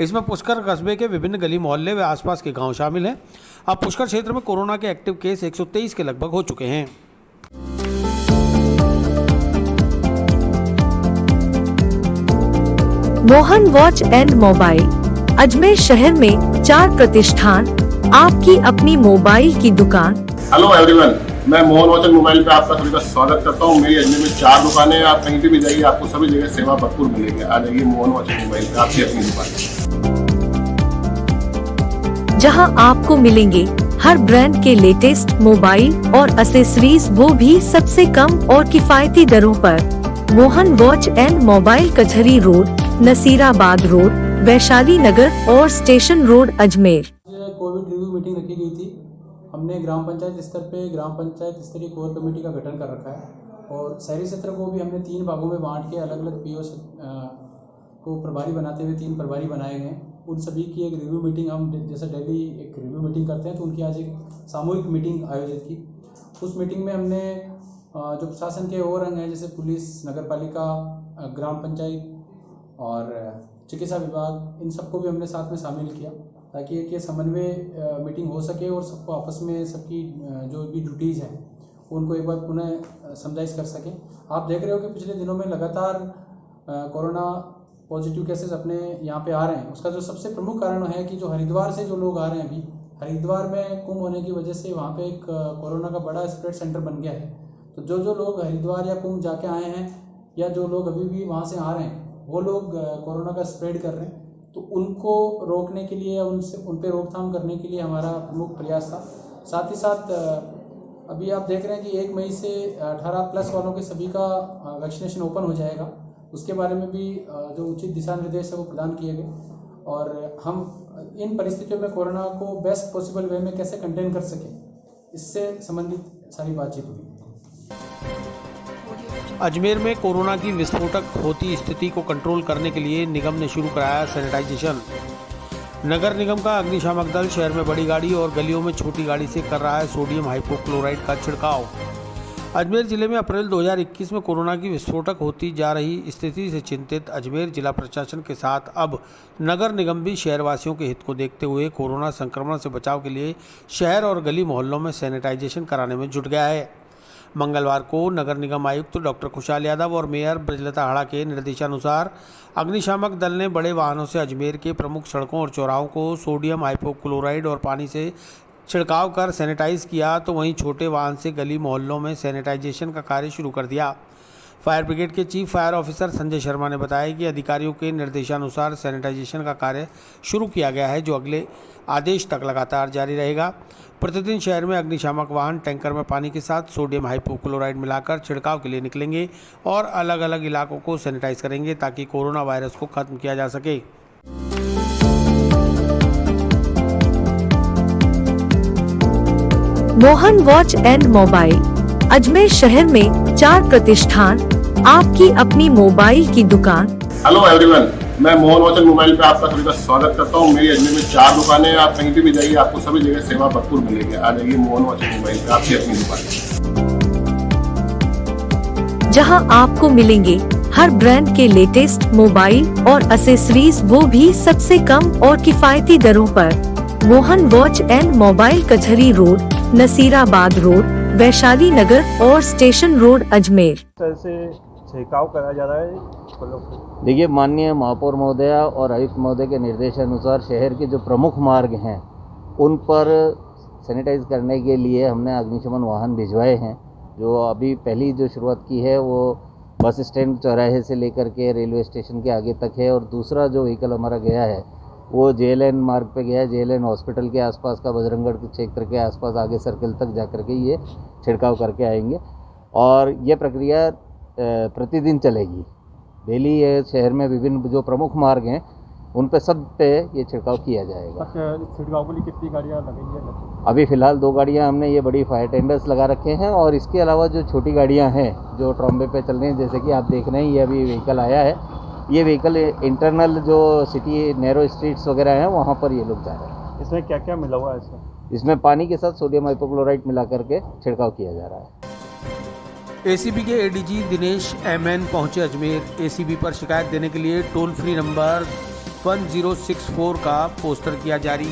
इसमें पुष्कर कस्बे के विभिन्न गली मोहल्ले व आसपास के गांव शामिल हैं। अब पुष्कर क्षेत्र में कोरोना के एक्टिव केस 123 के लगभग हो चुके हैं। Mohan watch and mobile Ajmer शहर में 4 प्रतिष्ठान, आपकी अपनी मोबाइल की दुकान। हेलो एवरीवन, मैं मोहन वॉच एंड मोबाइल पे आपका सभी का स्वागत करता हूँ। मेरी अजमेर में 4 दुकानें हैं। आप कहीं पे भी जाइए, आपको सभी जगह सेवा भरपूर मिलेगी। आ जाइए मोहन वॉच एंड मोबाइल पे, आपकी अपनी दुकान, जहां आपको मिलेंगे हर ब्रांड के लेटेस्ट मोबाइल और एसेसरीज, वो भी सबसे कम और किफायती दरों पर। मोहन वॉच एंड मोबाइल कचहरी रोड, नसीराबाद रोड, वैशाली नगर और station road, Ajmer. Covid review meeting रखी गई थी। हमने ग्राम पंचायत स्तर पे ग्राम पंचायत स्तरीय कोर कमेटी का गठन कर रखा है और शहरी क्षेत्र को भी हमने 3 भागों में बांट के अलग अलग पीओ को प्रभारी बनाते हुए 3 प्रभारी बनाए गए। उन सभी की एक रिव्यू मीटिंग, हम जैसे डेली एक रिव्यू मीटिंग करते हैं तो उनकी आज एक सामूहिक मीटिंग आयोजित की। उस मीटिंग में हमने जो प्रशासन के और अंग हैं जैसे पुलिस, नगरपालिका, ग्राम पंचायत और चिकित्सा विभाग, इन सबको भी हमने साथ में शामिल किया ताकि एक ये समन्वय मीटिंग हो सके और सबको आपस में सबकी जो भी ड्यूटीज़ हैं उनको एक बार पुनः समझाइश कर सकें। आप देख रहे हो कि पिछले दिनों में लगातार कोरोना पॉजिटिव केसेस अपने यहाँ पे आ रहे हैं। उसका जो सबसे प्रमुख कारण है कि जो हरिद्वार से जो लोग आ रहे हैं, अभी हरिद्वार में कुंभ होने की वजह से वहाँ पे एक कोरोना का बड़ा स्प्रेड सेंटर बन गया है। तो जो लोग हरिद्वार या कुंभ जाके आए हैं या जो लोग अभी भी वहाँ से आ रहे हैं, वो लोग कोरोना का स्प्रेड कर रहे हैं। तो उनको रोकने के लिए, उन पर रोकथाम करने के लिए हमारा प्रमुख प्रयास था। साथ ही साथ अभी आप देख रहे हैं कि 1 मई से 18+ वालों के सभी का वैक्सीनेशन ओपन हो जाएगा। उसके बारे में भी जो उचित दिशा निर्देश है वो प्रदान किए गए और हम इन परिस्थितियों में कोरोना को बेस्ट पॉसिबल वे में कैसे कंटेन कर सकें, इससे संबंधित सारी बातचीत हुई। अजमेर में कोरोना की विस्फोटक होती स्थिति को कंट्रोल करने के लिए निगम ने शुरू कराया सैनिटाइजेशन। नगर निगम का अग्निशामक दल शहर में बड़ी गाड़ी और गलियों में छोटी गाड़ी से कर रहा है सोडियम हाइपोक्लोराइड का छिड़काव। अजमेर जिले में अप्रैल 2021 में कोरोना की विस्फोटक होती जा रही स्थिति से चिंतित अजमेर जिला प्रशासन के साथ अब नगर निगम भी शहरवासियों के हित को देखते हुए कोरोना संक्रमण से बचाव के लिए शहर और गली मोहल्लों में सैनिटाइजेशन कराने में जुट गया है। मंगलवार को नगर निगम आयुक्त डॉक्टर खुशहाल यादव और मेयर ब्रजलता हाड़ा के निर्देशानुसार अग्निशामक दल ने बड़े वाहनों से अजमेर के प्रमुख सड़कों और चौराहों को सोडियम हाइपोक्लोराइड और पानी से छिड़काव कर सैनिटाइज किया, तो वहीं छोटे वाहन से गली मोहल्लों में सैनिटाइजेशन का कार्य शुरू कर दिया। फायर ब्रिगेड के chief fire officer Sanjay Sharma ने बताया कि अधिकारियों के निर्देशानुसार सैनिटाइजेशन का कार्य शुरू किया गया है, जो अगले आदेश तक लगातार जारी रहेगा। प्रतिदिन शहर में अग्निशामक वाहन टैंकर में पानी के साथ सोडियम हाइपोक्लोराइड मिलाकर छिड़काव के लिए निकलेंगे और अलग अलग इलाकों को सैनिटाइज करेंगे ताकि कोरोना वायरस को खत्म किया जा सके। Mohan watch and mobile Ajmer शहर में 4 प्रतिष्ठान, आपकी अपनी मोबाइल की दुकान। हेलो एवरीवन, मैं मोहन वॉच एंड मोबाइल पे आपका सभी का स्वागत करता हूँ। मेरी अजमेर में 4 दुकानें हैं। आप कहीं पे भी जाइए, आपको सभी जगह सेवा भरपूर मिलेगी। आ जाइए मोहन वॉच एंड मोबाइल पे, आपकी अपनी दुकान, जहां आपको मिलेंगे हर ब्रांड के लेटेस्ट मोबाइल और एसेसरीज, वो भी सबसे कम और किफायती दरों पर। मोहन वॉच एंड मोबाइल कचहरी रोड, नसीराबाद रोड, वैशाली नगर और स्टेशन रोड, अजमेर। से छिड़काव करा जा रहा है। देखिए, माननीय महापौर महोदया और आयुक्त महोदय के निर्देशानुसार शहर के जो प्रमुख मार्ग हैं उन पर सैनिटाइज करने के लिए हमने अग्निशमन वाहन भिजवाए हैं। जो अभी पहली जो शुरुआत की है वो बस स्टैंड चौराहे से लेकर के रेलवे स्टेशन के आगे तक है। और दूसरा जो व्हीकल हमारा गया है वो JLN मार्ग पे गया है। JLN हॉस्पिटल के आसपास का बजरंगगढ़ के क्षेत्र के आसपास आगे सर्किल तक जा कर के ये छिड़काव करके आएंगे और ये प्रक्रिया प्रतिदिन चलेगी। डेली ये शहर में विभिन्न जो प्रमुख मार्ग हैं उन पे सब पे ये छिड़काव किया जाएगा। छिड़काव के लिए कितनी गाड़ियाँ लगेंगी? अभी फ़िलहाल 2 गाड़ियाँ हमने ये बड़ी फायर टेंडर्स लगा रखे हैं और इसके अलावा जो छोटी गाड़ियाँ हैं जो ट्रॉम्बे पे चल रही हैं, जैसे कि आप देख रहे हैं ये अभी व्हीकल आया है। ये व्हीकल इंटरनल जो सिटी नैरो स्ट्रीट्स वगैरह हैं वहाँ पर ये लोग जा रहे हैं। इसमें क्या क्या मिला हुआ है इसमें? इसमें पानी के साथ सोडियम हाइपोक्लोराइट मिला करके छिड़काव किया जा रहा है। ACB के ADG दिनेश MN पहुंचे अजमेर। ACB पर शिकायत देने के लिए टोल फ्री नंबर 1064 का पोस्टर किया जारी।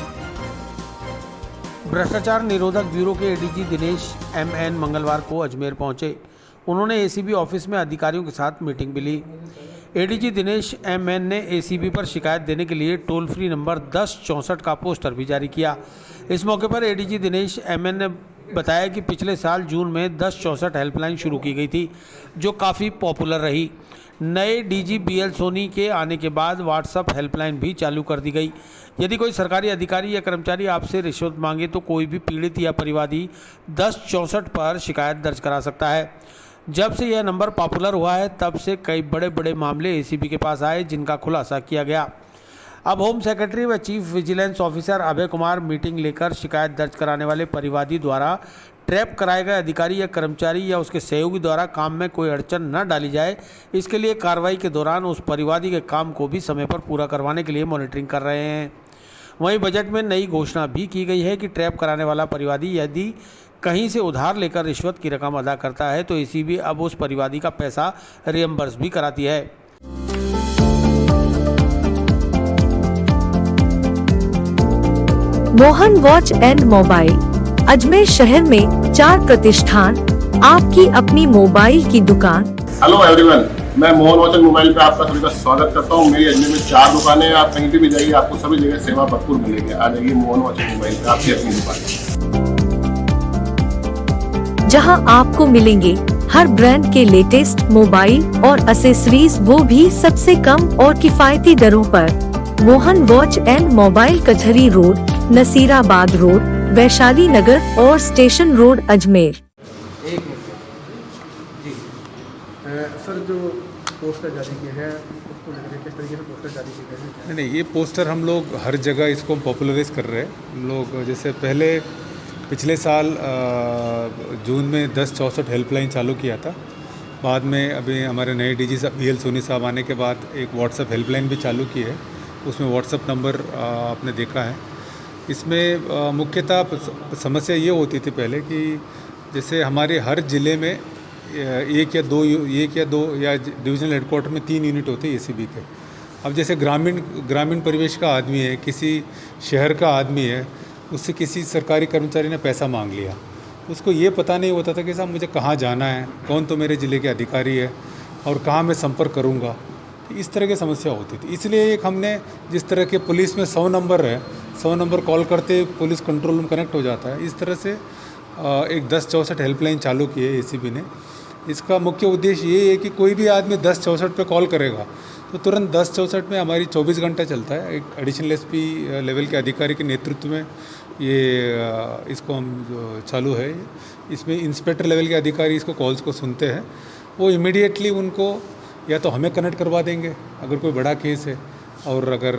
भ्रष्टाचार निरोधक ब्यूरो के ADG दिनेश MN मंगलवार को अजमेर पहुंचे। उन्होंने ACB ऑफिस में अधिकारियों के साथ मीटिंग भी ली। ADG दिनेश MN ने ACB पर शिकायत देने के लिए टोल फ्री नंबर 1064 का पोस्टर भी जारी किया। इस मौके पर ADG दिनेश MN ने बताया कि पिछले साल जून में 1064 हेल्पलाइन शुरू की गई थी जो काफ़ी पॉपुलर रही। नए DG BL सोनी के आने के बाद व्हाट्सएप हेल्पलाइन भी चालू कर दी गई। यदि कोई सरकारी अधिकारी या कर्मचारी आपसे रिश्वत मांगे तो कोई भी पीड़ित या परिवादी 1064 पर शिकायत दर्ज करा सकता है। जब से यह नंबर पॉपुलर हुआ है तब से कई बड़े बड़े मामले ACB के पास आए जिनका खुलासा किया गया। अब होम सेक्रेटरी व chief vigilance officer Abhay Kumar meeting लेकर शिकायत दर्ज कराने वाले परिवादी द्वारा ट्रैप कराए गए अधिकारी या कर्मचारी या उसके सहयोगी द्वारा काम में कोई अड़चन न डाली जाए, इसके लिए कार्रवाई के दौरान उस परिवादी के काम को भी समय पर पूरा करवाने के लिए मॉनिटरिंग कर रहे हैं। वहीं बजट में नई घोषणा भी की गई है कि ट्रैप कराने वाला परिवादी यदि कहीं से उधार लेकर रिश्वत की रकम अदा करता है तो ACB अब उस परिवादी का पैसा रियम्बर्स भी कराती है। Mohan watch and mobile Ajmer शहर में 4 प्रतिष्ठान, आपकी अपनी मोबाइल की दुकान। हेलो एवरीवन, मैं मोहन वॉच एंड मोबाइल पे आपका सभी का स्वागत करता हूँ। मेरी अजमेर में 4 दुकानें हैं। आप कहीं भी जाइए आपको सभी जगह सेवा भरपूर मिलेगी। आ जाइए मोहन वॉच एंड मोबाइल पे, आपकी अपनी दुकान जहां आपको मिलेंगे हर ब्रांड के लेटेस्ट मोबाइल और एसेसरीज, वो भी सबसे कम और किफायती दरों पर। मोहन वॉच एंड मोबाइल कचहरी रोड, नसीराबाद रोड, वैशाली नगर और स्टेशन रोड अजमेर। सर, जो पोस्टर जारी किए हैं उसको लेकर किस तरीके से पोस्टर जारी किए हैं? नहीं, ये पोस्टर हम लोग हर जगह इसको पॉपुलराइज कर रहे हैं। हम लोग जैसे पिछले साल जून में 1064 हेल्पलाइन चालू किया था। बाद में अभी हमारे नए DG BL सोनी साहब आने के बाद एक व्हाट्सएप हेल्पलाइन भी चालू की है। उसमें व्हाट्सएप नंबर आपने देखा है। इसमें मुख्यतः समस्या ये होती थी पहले कि जैसे हमारे हर ज़िले में एक या दो या डिविजनल हेडक्वार्टर में 3 यूनिट होते हैं ACB के। अब जैसे ग्रामीण परिवेश का आदमी है, किसी शहर का आदमी है, उससे किसी सरकारी कर्मचारी ने पैसा मांग लिया, उसको ये पता नहीं होता था कि साहब मुझे कहाँ जाना है, कौन तो मेरे ज़िले के अधिकारी है और कहाँ मैं संपर्क करूँगा। इस तरह की समस्या होती थी। इसलिए एक हमने जिस तरह के पुलिस में 100 नंबर है, 100 नंबर कॉल करते पुलिस कंट्रोल रूम कनेक्ट हो जाता है, इस तरह से एक 1064 हेल्पलाइन चालू की है ACB ने। इसका मुख्य उद्देश्य ये है कि कोई भी आदमी 1064 पे कॉल करेगा तो तुरंत 1064 में हमारी 24 घंटा चलता है। एक एडिशनल SP लेवल के अधिकारी के नेतृत्व में ये इसको हम चालू है। इसमें इंस्पेक्टर लेवल के अधिकारी इसको कॉल्स को सुनते हैं, वो इमीडिएटली उनको या तो हमें कनेक्ट करवा देंगे अगर कोई बड़ा केस है, और अगर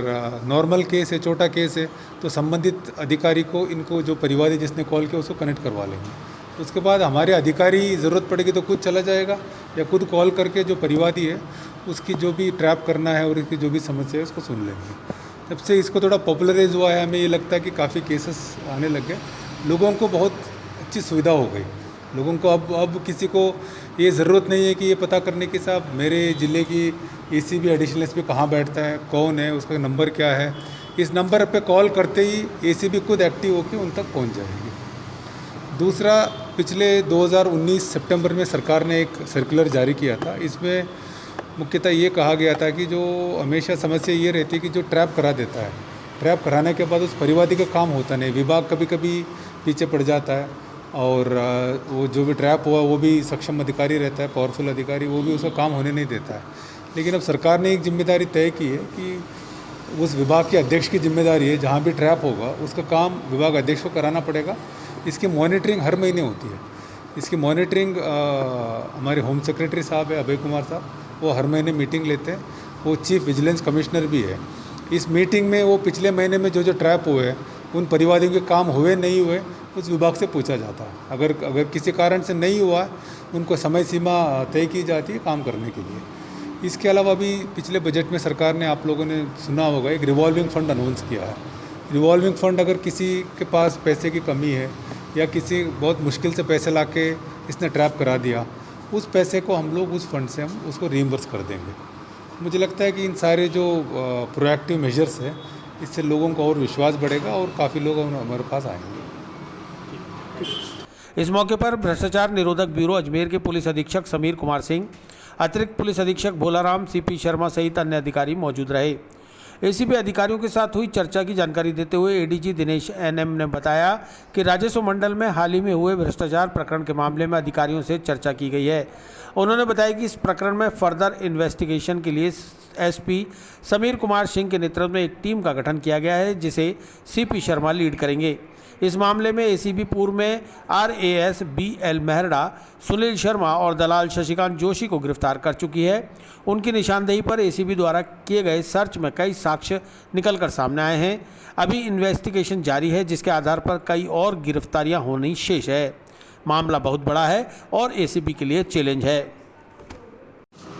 नॉर्मल केस है, छोटा केस है, तो संबंधित अधिकारी को इनको जो परिवादी जिसने कॉल किया उसको कनेक्ट करवा लेंगे। उसके बाद हमारे अधिकारी ज़रूरत पड़ेगी तो खुद चला जाएगा या खुद कॉल करके जो परिवादी है उसकी जो भी ट्रैप करना है और उसकी जो भी समस्या है उसको सुन लेंगे। जब से इसको थोड़ा पॉपुलराइज हुआ है, हमें ये लगता है कि काफ़ी केसेस आने लग गए, लोगों को बहुत अच्छी सुविधा हो गई। लोगों को अब किसी को ये ज़रूरत नहीं है कि ये पता करने की साहब मेरे ज़िले की ACB एडिशनल SP कहाँ बैठता है, कौन है, उसका नंबर क्या है। इस नंबर पे कॉल करते ही ACB खुद एक्टिव होकर उन तक पहुँच जाएगी। दूसरा, पिछले 2019 सितंबर में सरकार ने एक सर्कुलर जारी किया था। इसमें मुख्यतः ये कहा गया था कि जो हमेशा समस्या ये रहती है कि जो ट्रैप करा देता है, ट्रैप कराने के बाद उस परिवादी का काम होता नहीं, विभाग कभी कभी पीछे पड़ जाता है और वो जो भी ट्रैप हुआ वो भी सक्षम अधिकारी रहता है, पावरफुल अधिकारी, वो भी उसका काम होने नहीं देता है। लेकिन अब सरकार ने एक जिम्मेदारी तय की है कि उस विभाग के अध्यक्ष की जिम्मेदारी है, जहाँ भी ट्रैप होगा उसका काम विभाग अध्यक्ष को कराना पड़ेगा। इसकी मॉनिटरिंग हर महीने होती है। इसकी मॉनिटरिंग हमारे होम सेक्रेटरी साहब है अभय कुमार साहब, वो हर महीने मीटिंग लेते हैं। वो चीफ विजिलेंस कमिश्नर भी है। इस मीटिंग में वो पिछले महीने में जो ट्रैप हुए उन परिवारों के काम हुए नहीं हुए उस विभाग से पूछा जाता है। अगर किसी कारण से नहीं हुआ उनको समय सीमा तय की जाती है काम करने के लिए। इसके अलावा भी पिछले बजट में सरकार ने, आप लोगों ने सुना होगा, एक रिवॉल्विंग फंड अनाउंस किया है। रिवॉल्विंग फंड, अगर किसी के पास पैसे की कमी है या किसी बहुत मुश्किल से पैसे लाके इसने ट्रैप करा दिया, उस पैसे को हम लोग उस फंड से हम उसको रीइंबर्स कर देंगे। मुझे लगता है कि इन सारे जो प्रोएक्टिव मेजर्स हैं इससे लोगों को और विश्वास बढ़ेगा और काफ़ी लोग हमारे पास आएंगे। इस मौके पर भ्रष्टाचार निरोधक ब्यूरो अजमेर के पुलिस अधीक्षक समीर कुमार सिंह, अतिरिक्त पुलिस अधीक्षक भोलाराम, सीपी शर्मा सहित अन्य अधिकारी मौजूद रहे। एसीबी अधिकारियों के साथ हुई चर्चा की जानकारी देते हुए एडीजी दिनेश एनएम ने बताया कि राजस्व मंडल में हाल ही में हुए भ्रष्टाचार प्रकरण के मामले में अधिकारियों से चर्चा की गई है। उन्होंने बताया कि इस प्रकरण में फर्दर इन्वेस्टिगेशन के लिए एसपी समीर कुमार सिंह के नेतृत्व में एक टीम का गठन किया गया है, जिसे सीपी शर्मा लीड करेंगे। इस मामले में एसीबी पूर्व में RAS BL मेहरड़ा, सुनील शर्मा और दलाल शशिकांत जोशी को गिरफ्तार कर चुकी है। उनकी निशानदेही पर एसीबी द्वारा किए गए सर्च में कई साक्ष्य निकलकर सामने आए हैं। अभी इन्वेस्टिगेशन जारी है, जिसके आधार पर कई और गिरफ्तारियां होनी शेष है। मामला बहुत बड़ा है और एसीबी के लिए चैलेंज है।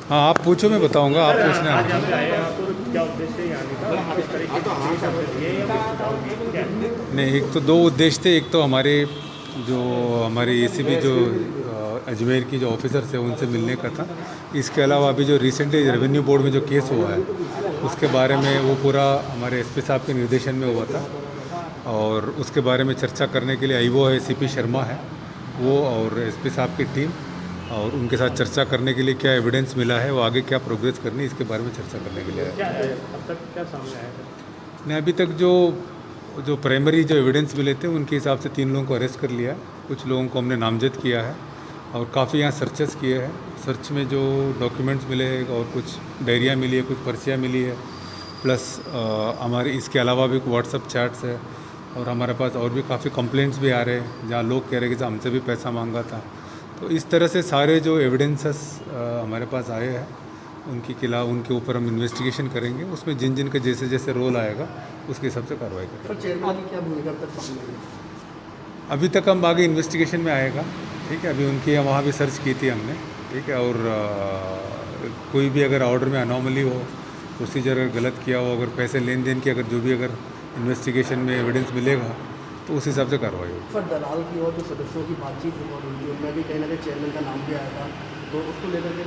हाँ, आप पूछो, मैं बताऊंगा। आप पूछना नहीं, एक तो 2 उद्देश्य थे। एक तो हमारे एसीबी जो अजमेर की जो ऑफिसर्स है उनसे मिलने का था। इसके अलावा अभी जो रिसेंटली रेवेन्यू बोर्ड में जो केस हुआ है उसके बारे में वो पूरा हमारे एसपी साहब के निर्देशन में हुआ था और उसके बारे में चर्चा करने के लिए IO है, CP शर्मा है वो, और एसपी साहब की टीम, और उनके साथ चर्चा करने के लिए क्या एविडेंस मिला है, वो आगे क्या प्रोग्रेस करनी है, इसके बारे में चर्चा करने के लिए आया। अब तक क्या सामने आया है? नहीं, अभी तक जो प्राइमरी जो एविडेंस मिले थे उनके हिसाब से 3 लोगों को अरेस्ट कर लिया है। कुछ लोगों को हमने नामजद किया है और काफ़ी यहाँ सर्चेस किए हैं। सर्च में जो डॉक्यूमेंट्स मिले हैं और कुछ डायरिया मिली है, कुछ पर्चियाँ मिली है, प्लस हमारे इसके अलावा भी व्हाट्सअप चैट्स है और हमारे पास और भी काफ़ी कंप्लेंट्स भी आ रहे हैं जहाँ लोग कह रहे हैं कि हमसे भी पैसा मांगा था। तो इस तरह से सारे जो एविडेंसेस हमारे पास आए हैं उनके ऊपर हम इन्वेस्टिगेशन करेंगे। उसमें जिन जिन का जैसे जैसे रोल आएगा उसके हिसाब से कार्रवाई करेंगे। चेयरमैन की क्या भूमिका अब तक सामने आई? अभी तक हम आगे इन्वेस्टिगेशन में आएगा, ठीक है। अभी उनकी वहाँ भी सर्च की थी हमने, ठीक है। और कोई भी अगर ऑर्डर में अनॉमली हो, प्रोसीजर अगर गलत किया हो, अगर पैसे लेन देन की अगर जो भी अगर इन्वेस्टिगेशन में एविडेंस मिलेगा तो उस हिसाब से कार्रवाई होगी। सर, दलाल की और जो सदस्यों की बातचीत रिकॉर्ड हुई थी उनमें भी कहीं ना कहीं चेयरमैन का नाम भी आया था, तो उसको लेकर के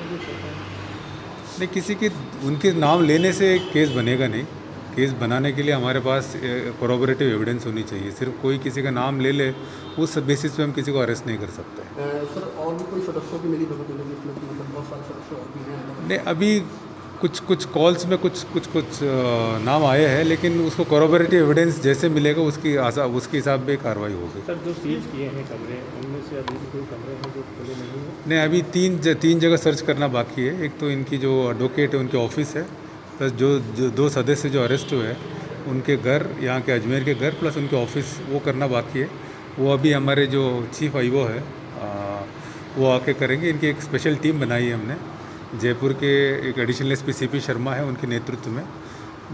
नहीं, किसी के उनके नाम लेने से केस बनेगा नहीं। केस बनाने के लिए हमारे पास कोरोबोरेटिव एविडेंस होनी चाहिए। सिर्फ कोई किसी का नाम ले ले उस बेसिस पे हम किसी को अरेस्ट नहीं कर सकते। सर, और भी कोई सदस्यों की मिली भगत हुई जिसमें मतलब बहुत सारे सदस्य और भी हैं? नहीं, अभी कुछ कॉल्स में कुछ नाम आए हैं, लेकिन उसको कोरोबोरेटिव एविडेंस जैसे मिलेगा उसके हिसाब से कार्रवाई होगी। सर, जो सीज किए हैं कमरे, उनमें से अभी भी कोई कमरे हैं जो खुले नहीं हैं? नहीं, अभी तीन जगह सर्च करना बाकी है। एक तो इनकी जो एडवोकेट है उनके ऑफिस है, प्लस जो 2 सदस्य जो अरेस्ट हुए हैं उनके घर, यहाँ के अजमेर के घर, प्लस उनके ऑफिस, वो करना बाकी है। वो अभी हमारे जो चीफ IO है वो आके करेंगे। इनकी एक स्पेशल टीम बनाई है हमने। जयपुर के एक एडिशनल SP CP शर्मा है, उनके नेतृत्व में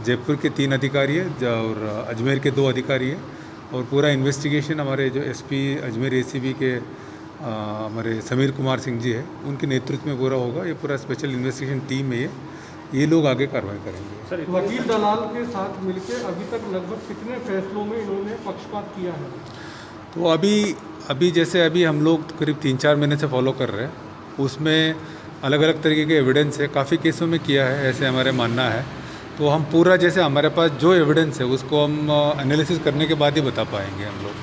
जयपुर के 3 अधिकारी है और अजमेर के 2 अधिकारी है। और पूरा इन्वेस्टिगेशन हमारे जो SP अजमेर ACB के हमारे समीर कुमार सिंह जी है, उनके नेतृत्व में पूरा होगा। ये पूरा स्पेशल इन्वेस्टिगेशन टीम है ये लोग आगे कार्रवाई करेंगे। सर, वकील दलाल के साथ मिलकर अभी तक लगभग कितने फैसलों में इन्होंने पक्षपात किया है? तो अभी जैसे अभी हम लोग करीब 3-4 महीने से फॉलो कर रहे हैं, उसमें अलग अलग तरीके के एविडेंस है, काफ़ी केसों में किया है, ऐसे हमारे मानना है। तो हम पूरा जैसे हमारे पास जो एविडेंस है उसको हम एनालिसिस करने के बाद ही बता पाएंगे हम लोग।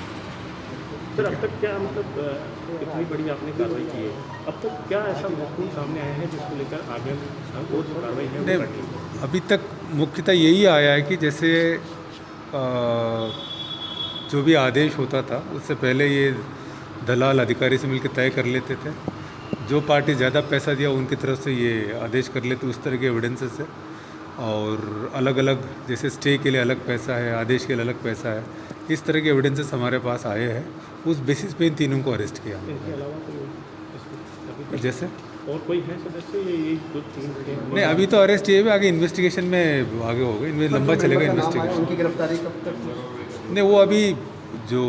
सर, अब तक क्या मतलब इतनी बड़ी आपने कार्रवाई की है, अब तक क्या ऐसा महत्वपूर्ण सामने आया है जिसको लेकर आगे वो जो कार्रवाई है वो करनी है? अभी तक मुख्यतः यही आया है कि जैसे जो भी आदेश होता था उससे पहले ये दलाल अधिकारी से मिलकर तय कर लेते थे। जो पार्टी ज़्यादा पैसा दिया उनकी तरफ से ये आदेश कर लेते, उस तरह के एविडेंसेस है। और अलग अलग जैसे स्टे के लिए अलग पैसा है, आदेश के लिए अलग पैसा है, इस तरह के एविडेंसेस हमारे पास आए हैं। उस बेसिस पे इन तीनों को अरेस्ट किया। इनके अलावा जैसे और कोई है सदस्य, ये दो तीन नहीं, अभी तो अरेस्ट ये भी आगे इन्वेस्टिगेशन में आगे होगा, लंबा चलेगा इन्वेस्टिगेशन। उनकी गिरफ्तारी कब तक? नहीं, वो अभी जो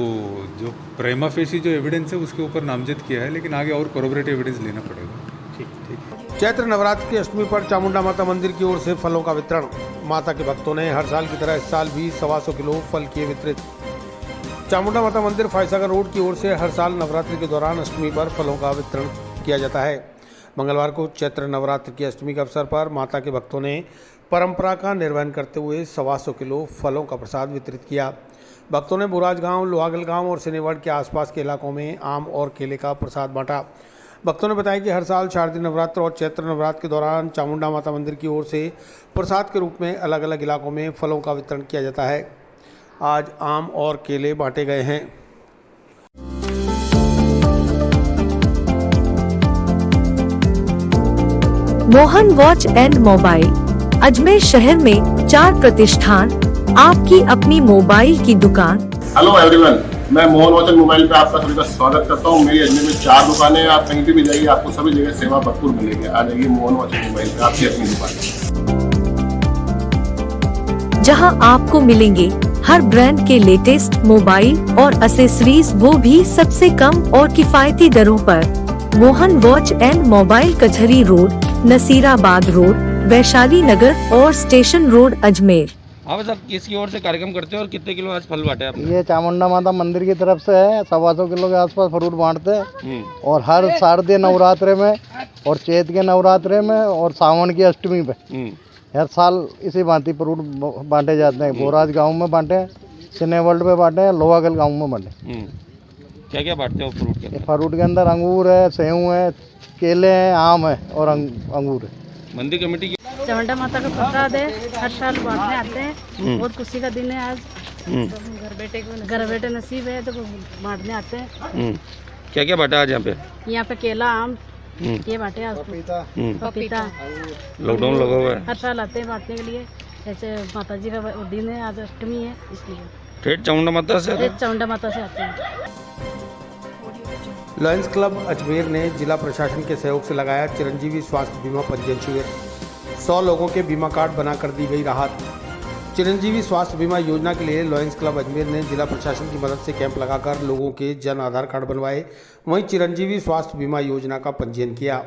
प्राइमा फेसी जो एविडेंस है उसके ऊपर नामजद किया है, लेकिन आगे और कोरोबरेटिव एविडेंस लेना पड़ेगा। ठीक। चैत्र नवरात्र की अष्टमी पर चामुंडा माता मंदिर की ओर से फलों का वितरण। माता के भक्तों ने हर साल की तरह इस साल भी 125 किलो फल किए वितरित। चामुंडा माता मंदिर फायसागर रोड की ओर से हर साल नवरात्रि के दौरान अष्टमी पर फलों का वितरण किया जाता है। मंगलवार को चैत्र नवरात्र की अष्टमी के अवसर पर माता के भक्तों ने परंपरा का निर्वहन करते हुए 125 किलो फलों का प्रसाद वितरित किया। भक्तों ने बुराज गांव, लोहागल गांव और सिनेवड़ के आसपास के इलाकों में आम और केले का प्रसाद बांटा। भक्तों ने बताया कि हर साल शारदीय नवरात्र और चैत्र नवरात्र के दौरान चामुंडा माता मंदिर की ओर से प्रसाद के रूप में अलग अलग इलाकों में फलों का वितरण किया जाता है। आज आम और केले बांटे गए हैं। Mohan watch and mobile Ajmer शहर में 4 प्रतिष्ठान, आपकी अपनी मोबाइल की दुकान। हेलो एवरीवन, मैं मोहन वॉच एंड मोबाइल पे आपका सभी का स्वागत करता हूँ। मेरी अजमेर में 4 दुकानें हैं। आप कहीं भी जाइए, आपको सभी जगह सेवा भरपूर मिलेगी। आ जाइए मोहन वॉच एंड मोबाइल पे, आपकी अपनी दुकान, जहां आपको मिलेंगे हर ब्रांड के लेटेस्ट मोबाइल और एसेसरीज, वो भी सबसे कम और किफायती दरों पर। मोहन वॉच एंड मोबाइल कचहरी रोड, नसीराबाद रोड, वैशाली नगर और स्टेशन रोड अजमेर। हाँ साहब, किसकी ओर से कार्यक्रम करते हैं और कितने किलो आज फल बांटे आपने? ये चामुंडा माता मंदिर की तरफ से है। 125 किलो के आसपास फ्रूट बांटते हैं और हर शारदीय नवरात्रे में और चैत के नवरात्रे में और सावन की अष्टमी पे हर साल इसी भांति फ्रूट बांटे जाते हैं। बोराज गांव में बांटे, सिनेवर्ल्ड पे बांटे, लोहागल गांव में बांटे। क्या क्या बांटते हो फ्रूट के? फ्रूट के अंदर अंगूर है, सेव है, केले हैं, आम है और अंगूर है। मंदिर कमेटी की चामुंडा माता का प्रसाद है, हर साल बांटने आते हैं। बहुत खुशी का दिन है आज। घर बेटे नसीब है तो बांटने आते हैं। क्या क्या बांटा आज यहाँ पे? यहाँ पे केला, आम ये बांटे आज। पपीता। लॉकडाउन लगा हुआ है, हर साल आते हैं बांटने के लिए। जैसे माता जी का दिन है, आज अष्टमी है, इसलिए ठेठ चामुंडा माता से चामुंडा माता से आते हैं। लॉयंस क्लब अजमेर ने जिला प्रशासन के सहयोग से लगाया चिरंजीवी स्वास्थ्य बीमा पंजीयन शिविर। 100 लोगों के बीमा कार्ड बनाकर दी गई राहत। चिरंजीवी स्वास्थ्य बीमा योजना के लिए लॉयंस क्लब अजमेर ने जिला प्रशासन की मदद से कैंप लगाकर लोगों के जन आधार कार्ड बनवाए, वहीं चिरंजीवी स्वास्थ्य बीमा योजना का पंजीयन किया।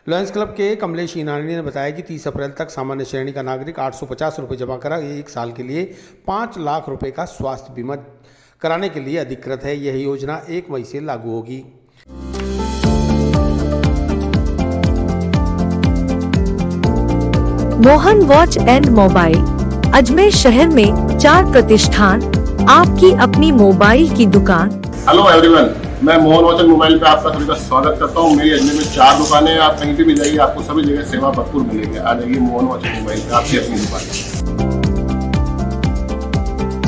लॉयंस क्लब के कमलेश ईनानी ने बताया कि 30 अप्रैल तक सामान्य श्रेणी का नागरिक 850 रुपये जमा करा 1 साल के लिए 5 लाख रुपये का स्वास्थ्य बीमा कराने के लिए अधिकृत है। यह योजना 1 मई से लागू होगी। Mohan watch and mobile Ajmer शहर में 4 प्रतिष्ठान, आपकी अपनी मोबाइल की दुकान। हेलो एवरीवन, मैं मोहन वॉच एंड मोबाइल पे आपका सभी का स्वागत करता हूँ। मेरी अजमेर में 4 दुकानें हैं। आप कहीं भी जाइए, आपको सभी जगह सेवा भरपूर मिलेगी। आ जाइए मोहन वॉच एंड मोबाइल पे, आपकी अपनी दुकान,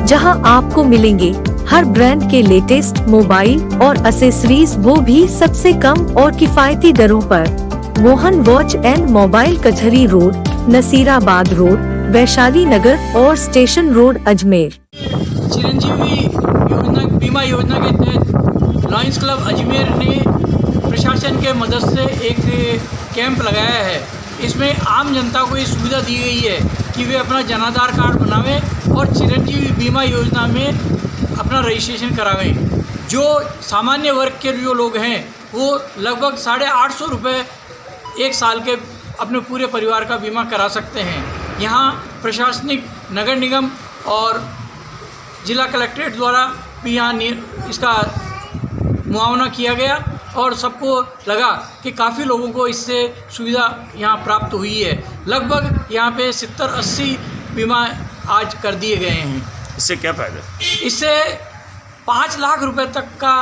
जहां आपको मिलेंगे हर ब्रांड के लेटेस्ट मोबाइल और एसेसरीज, वो भी सबसे कम और किफायती दरों पर। मोहन वॉच एंड मोबाइल कचहरी रोड, नसीराबाद रोड, वैशाली नगर और स्टेशन रोड अजमेर। चिरंजीवी बीमा योजना के तहत लॉयंस क्लब अजमेर ने प्रशासन के मदद से एक कैंप लगाया है। इसमें आम जनता को ये सुविधा दी गई है कि वे अपना जनाधार कार्ड बनावें और चिरंजीवी बीमा योजना में अपना रजिस्ट्रेशन करावें। जो सामान्य वर्ग के जो लोग हैं वो लगभग 850 रुपये 1 साल के अपने पूरे परिवार का बीमा करा सकते हैं। यहाँ प्रशासनिक, नगर निगम और जिला कलेक्ट्रेट द्वारा भी यहाँ इसका मुआवना किया गया और सबको लगा कि काफ़ी लोगों को इससे सुविधा यहाँ प्राप्त हुई है। लगभग यहाँ पे 70-80 बीमा आज कर दिए गए हैं। इससे क्या फ़ायदा? इससे 5 लाख रुपए तक का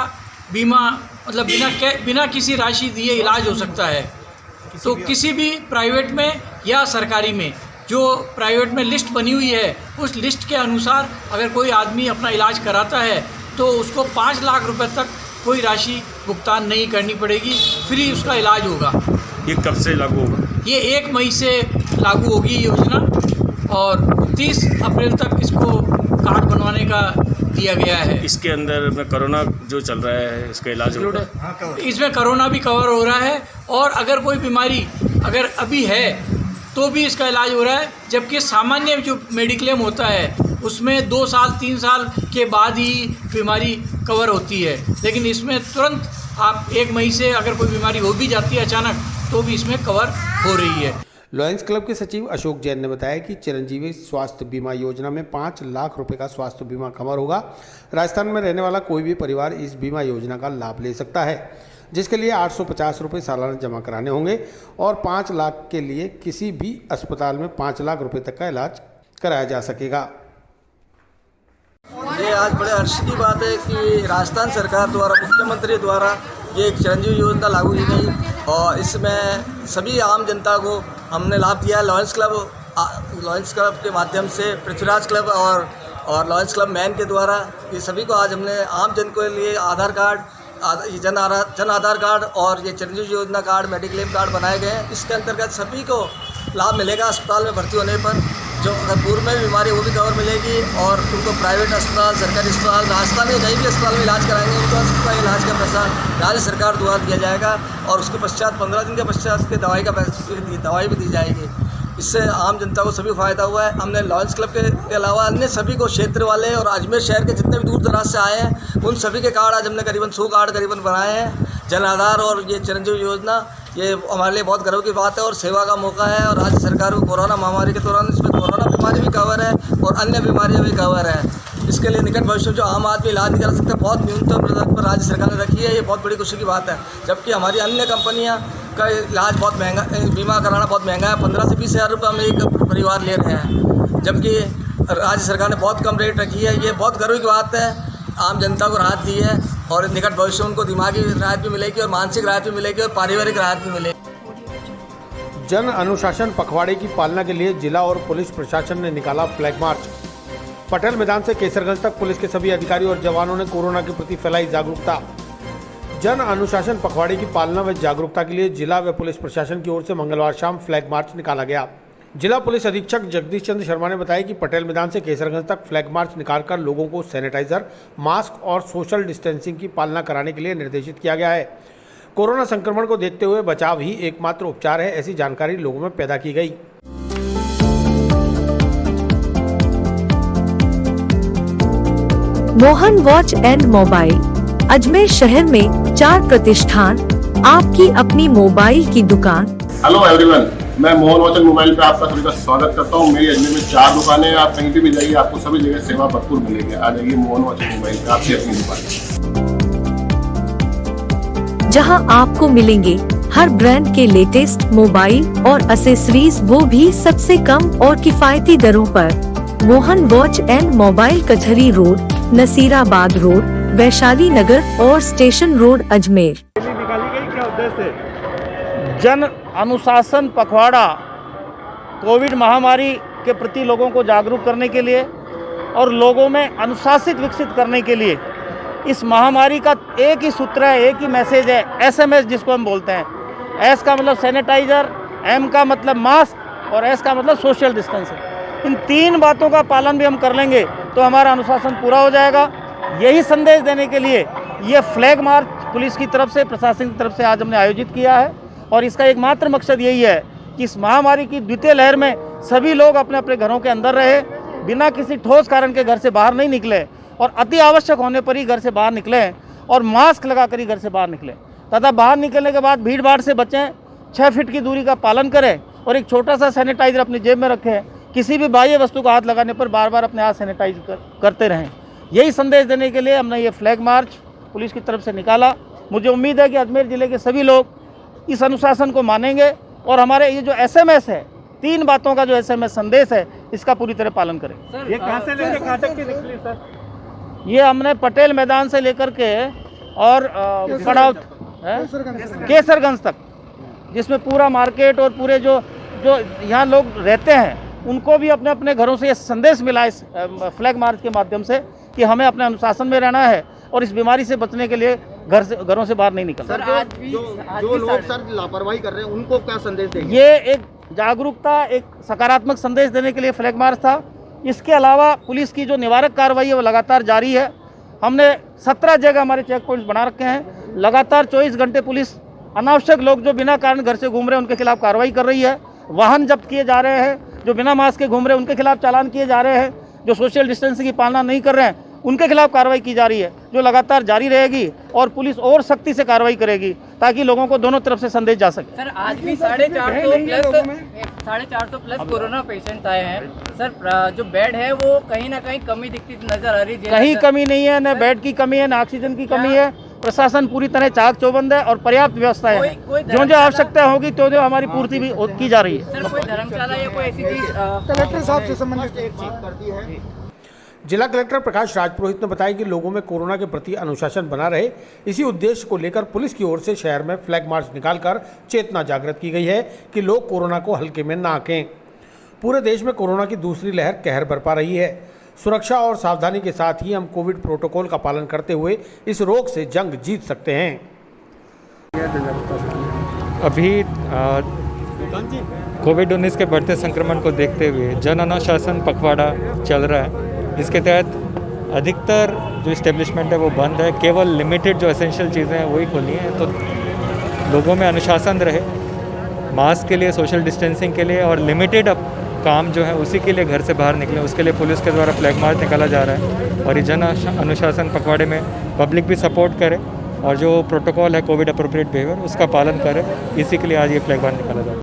बीमा, मतलब बिना किसी राशि दिए इलाज हो सकता है। तो किसी भी प्राइवेट में या सरकारी में, जो प्राइवेट में लिस्ट बनी हुई है उस लिस्ट के अनुसार अगर कोई आदमी अपना इलाज कराता है तो उसको 5 लाख रुपए तक कोई राशि भुगतान नहीं करनी पड़ेगी, फ्री उसका इलाज होगा। ये कब से लागू होगा? ये 1 मई से लागू होगी ये योजना और 30 अप्रैल तक इसको कार्ड बनवाने का दिया गया है। इसके अंदर में कोरोना जो चल रहा है इसका इलाज होगा? इसमें कोरोना भी कवर हो रहा है और अगर कोई बीमारी अगर अभी है तो भी इसका इलाज हो रहा है, जबकि सामान्य जो मेडिक्लेम होता है उसमें 2 साल 3 साल के बाद ही बीमारी कवर होती है, लेकिन इसमें तुरंत आप 1 मई से अगर कोई बीमारी हो भी जाती है अचानक तो भी इसमें कवर हो रही है। लॉयंस क्लब के सचिव अशोक जैन ने बताया कि चिरंजीवी स्वास्थ्य बीमा योजना में 5 लाख रुपए का स्वास्थ्य बीमा कवर होगा। राजस्थान में रहने वाला कोई भी परिवार इस बीमा योजना का लाभ ले सकता है, जिसके लिए 850 रुपये सालाना जमा कराने होंगे और 5 लाख के लिए किसी भी अस्पताल में 5 लाख रुपए तक का इलाज कराया जा सकेगा। ये आज बड़े हर्ष की बात है कि राजस्थान सरकार द्वारा मुख्यमंत्री द्वारा ये एक चिरंजीवी योजना लागू की गई और इसमें सभी आम जनता को हमने लाभ दिया है। लॉयंस क्लब के माध्यम से पृथ्वीराज क्लब और लॉयंस क्लब मैन के द्वारा ये सभी को आज हमने आम जन के लिए आधार कार्ड, जन आधार कार्ड और ये चिरंजीवी योजना कार्ड, मेडिक्लेम कार्ड बनाए गए हैं। इसके अंतर्गत सभी को लाभ मिलेगा। अस्पताल में भर्ती होने पर जो अगर पूर्व में बीमारी वो भी कवर मिलेगी और उनको प्राइवेट अस्पताल, सरकारी अस्पताल, राजस्थान में कहीं भी अस्पताल में इलाज कराएंगे उनको उसका इलाज का पैसा राज्य सरकार द्वारा दिया जाएगा और उसके पश्चात 15 दिन के पश्चात उसके दवाई भी दी जाएगी। इससे आम जनता को सभी फायदा हुआ है। हमने लॉयंस क्लब के अलावा अन्य सभी को, क्षेत्र वाले और अजमेर शहर के जितने भी दूर दराज से आए हैं उन सभी के कार्ड आज हमने करीबन 100 कार्ड करीबन बनाए हैं। जन आधार और ये चिरंजीवी योजना ये हमारे लिए बहुत गर्व की बात है और सेवा का मौका है और राज्य सरकार को कोरोना महामारी के दौरान इसमें कोरोना बीमारी भी कवर है और अन्य बीमारियां भी कवर है। इसके लिए निकट भविष्य में जो आम आदमी इलाज नहीं करा सकता बहुत न्यूनतम दर पर राज्य सरकार ने रखी है, ये बहुत बड़ी खुशी की बात है। जबकि हमारी अन्य कंपनियां का इलाज बहुत महंगा, बीमा कराना बहुत महंगा है, 15 से 20 हज़ार रुपये हम एक परिवार ले रहे हैं, जबकि राज्य सरकार ने बहुत कम रेट रखी है। ये बहुत गर्व की बात है, आम जनता को राहत दी है और निकट भविष्य में उनको दिमागी राहत भी मिलेगी और मानसिक राहत भी मिलेगी और पारिवारिक राहत भी मिलेगी। जन अनुशासन पखवाड़े की पालना के लिए जिला और पुलिस प्रशासन ने निकाला फ्लैग मार्च। पटेल मैदान से केसरगंज तक पुलिस के सभी अधिकारी और जवानों ने कोरोना के प्रति फैलाई जागरूकता। जन अनुशासन पखवाड़े की पालना व जागरूकता के लिए जिला व पुलिस प्रशासन की ओर से मंगलवार शाम फ्लैग मार्च निकाला गया। जिला पुलिस अधीक्षक जगदीश चंद्र शर्मा ने बताया कि पटेल मैदान से केसरगंज तक फ्लैग मार्च निकालकर लोगों को सैनिटाइजर, मास्क और सोशल डिस्टेंसिंग की पालना कराने के लिए निर्देशित किया गया है। कोरोना संक्रमण को देखते हुए बचाव ही एकमात्र उपचार है, ऐसी जानकारी लोगों में पैदा की गई। Mohan watch and mobile Ajmer शहर में 4 प्रतिष्ठान, आपकी अपनी मोबाइल की दुकान। हेलो एवरीवन, मैं मोहन वॉच एंड मोबाइल पे आपका सभी का स्वागत करता हूँ। मेरी अजमेर में 4 दुकानें हैं, आप कहीं भी जाइए आपको सभी जगह सेवा भरपूर मिलेगी। आ जाइए मोहन वॉच एंड मोबाइल पे, आपकी अपनी दुकान, जहां आपको मिलेंगे हर ब्रांड के लेटेस्ट मोबाइल और एसेसरीज, वो भी सबसे कम और किफायती दरों पर। मोहन वॉच एंड मोबाइल कचहरी रोड, नसीराबाद रोड, वैशाली नगर और स्टेशन रोड अजमेर। निकाली गई क्या उद्देश्य? जन अनुशासन पखवाड़ा कोविड महामारी के प्रति लोगों को जागरूक करने के लिए और लोगों में अनुशासित विकसित करने के लिए। इस महामारी का एक ही सूत्र है, एक ही मैसेज है, SMS जिसको हम बोलते हैं। S का मतलब सैनिटाइजर, M का मतलब मास्क और S का मतलब सोशल डिस्टेंसिंग। इन 3 बातों का पालन भी हम कर लेंगे तो हमारा अनुशासन पूरा हो जाएगा। यही संदेश देने के लिए ये फ्लैग मार्च पुलिस की तरफ से, प्रशासन की तरफ से आज हमने आयोजित किया है और इसका एकमात्र मकसद यही है कि इस महामारी की द्वितीय लहर में सभी लोग अपने अपने घरों के अंदर रहे, बिना किसी ठोस कारण के घर से बाहर नहीं निकले और अति आवश्यक होने पर ही घर से बाहर निकलें और मास्क लगाकर ही घर से बाहर निकलें तथा बाहर निकलने के बाद भीड़ भाड़ से बचें, 6 फीट की दूरी का पालन करें और एक छोटा सा सैनिटाइजर अपनी जेब में रखें। किसी भी बाह्य वस्तु को हाथ लगाने पर बार बार अपने हाथ सैनिटाइज करते रहें। यही संदेश देने के लिए हमने ये फ्लैग मार्च पुलिस की तरफ से निकाला। मुझे उम्मीद है कि अजमेर ज़िले के सभी लोग इस अनुशासन को मानेंगे और हमारे ये जो SMS है, 3 बातों का जो SMS संदेश है, इसका पूरी तरह पालन करें। ये कहाँ से लेकर कहाँ तक की निकली सर? ये हमने पटेल मैदान से लेकर के और केसरगंज तक, जिसमें पूरा मार्केट और पूरे जो यहाँ लोग रहते हैं उनको भी अपने अपने घरों से ये संदेश मिला इस फ्लैग मार्च के माध्यम से कि हमें अपने अनुशासन में रहना है और इस बीमारी से बचने के लिए घरों से बाहर नहीं निकलना। जो लोग सर लापरवाही कर रहे हैं उनको क्या संदेश देंगे? ये एक जागरूकता, एक सकारात्मक संदेश देने के लिए फ्लैग मार्च था। इसके अलावा पुलिस की जो निवारक कार्रवाई है वो लगातार जारी है। हमने 17 जगह हमारे चेक पॉइंट्स बना रखे हैं। लगातार 24 घंटे पुलिस अनावश्यक लोग जो बिना कारण घर से घूम रहे हैं उनके खिलाफ कार्रवाई कर रही है। वाहन जब्त किए जा रहे हैं, जो बिना मास्क के घूम रहे हैं उनके खिलाफ चालान किए जा रहे हैं, जो सोशल डिस्टेंसिंग की पालना नहीं कर रहे हैं उनके खिलाफ कार्रवाई की जा रही है, जो लगातार जारी रहेगी और पुलिस और सख्ती से कार्रवाई करेगी ताकि लोगों को दोनों तरफ से संदेश जा सके। सर आज भी 450 प्लस कोरोना पेशेंट आए हैं सर। जो बेड है वो कहीं ना कहीं कमी दिखती नजर आ रही है। कहीं कमी नहीं है, न बेड की कमी है, न ऑक्सीजन की कमी है। प्रशासन पूरी तरह चाक चौबंद है और पर्याप्त व्यवस्थाएं हैं। जो जो आवश्यकता होगी तो जो हमारी पूर्ति भी की जा रही है। सर कोई धर्मशाला या कोई ऐसी चीज कलेक्टर साहब से संबंधित कर दी है। जिला कलेक्टर प्रकाश राजपुरोहित ने बताया कि लोगों में कोरोना के प्रति अनुशासन बना रहे, इसी उद्देश्य को लेकर पुलिस की ओर से शहर में फ्लैग मार्च निकालकर चेतना जागृत की गई है कि लोग कोरोना को हल्के में ना आंकें। पूरे देश में कोरोना की दूसरी लहर कहर बरपा रही है। सुरक्षा और सावधानी के साथ ही हम कोविड प्रोटोकॉल का पालन करते हुए इस रोग से जंग जीत सकते हैं। अभी कोविड-19 के बढ़ते संक्रमण को देखते हुए जन अनुशासन पखवाड़ा चल रहा है। इसके तहत अधिकतर जो इस्टेब्लिशमेंट है वो बंद है, केवल लिमिटेड जो एसेंशियल चीज़ें हैं वही खुली हैं। तो लोगों में अनुशासन रहे, मास्क के लिए, सोशल डिस्टेंसिंग के लिए और लिमिटेड अब काम जो है उसी के लिए घर से बाहर निकले, उसके लिए पुलिस के द्वारा फ्लैग मार्च निकाला जा रहा है। और ये जन अनुशासन पखवाड़े में पब्लिक भी सपोर्ट करे और जो प्रोटोकॉल है कोविड अप्रोप्रिएट बिहेवियर उसका पालन करे, इसी के लिए आज ये फ्लैग मार्च निकाला जा रहा है।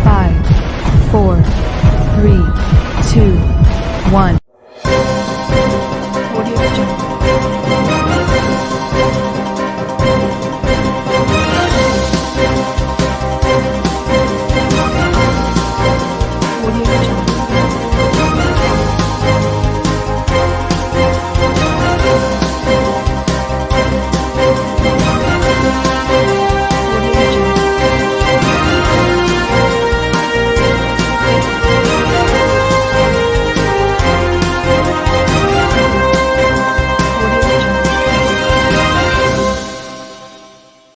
5, 4, 3, 2, 1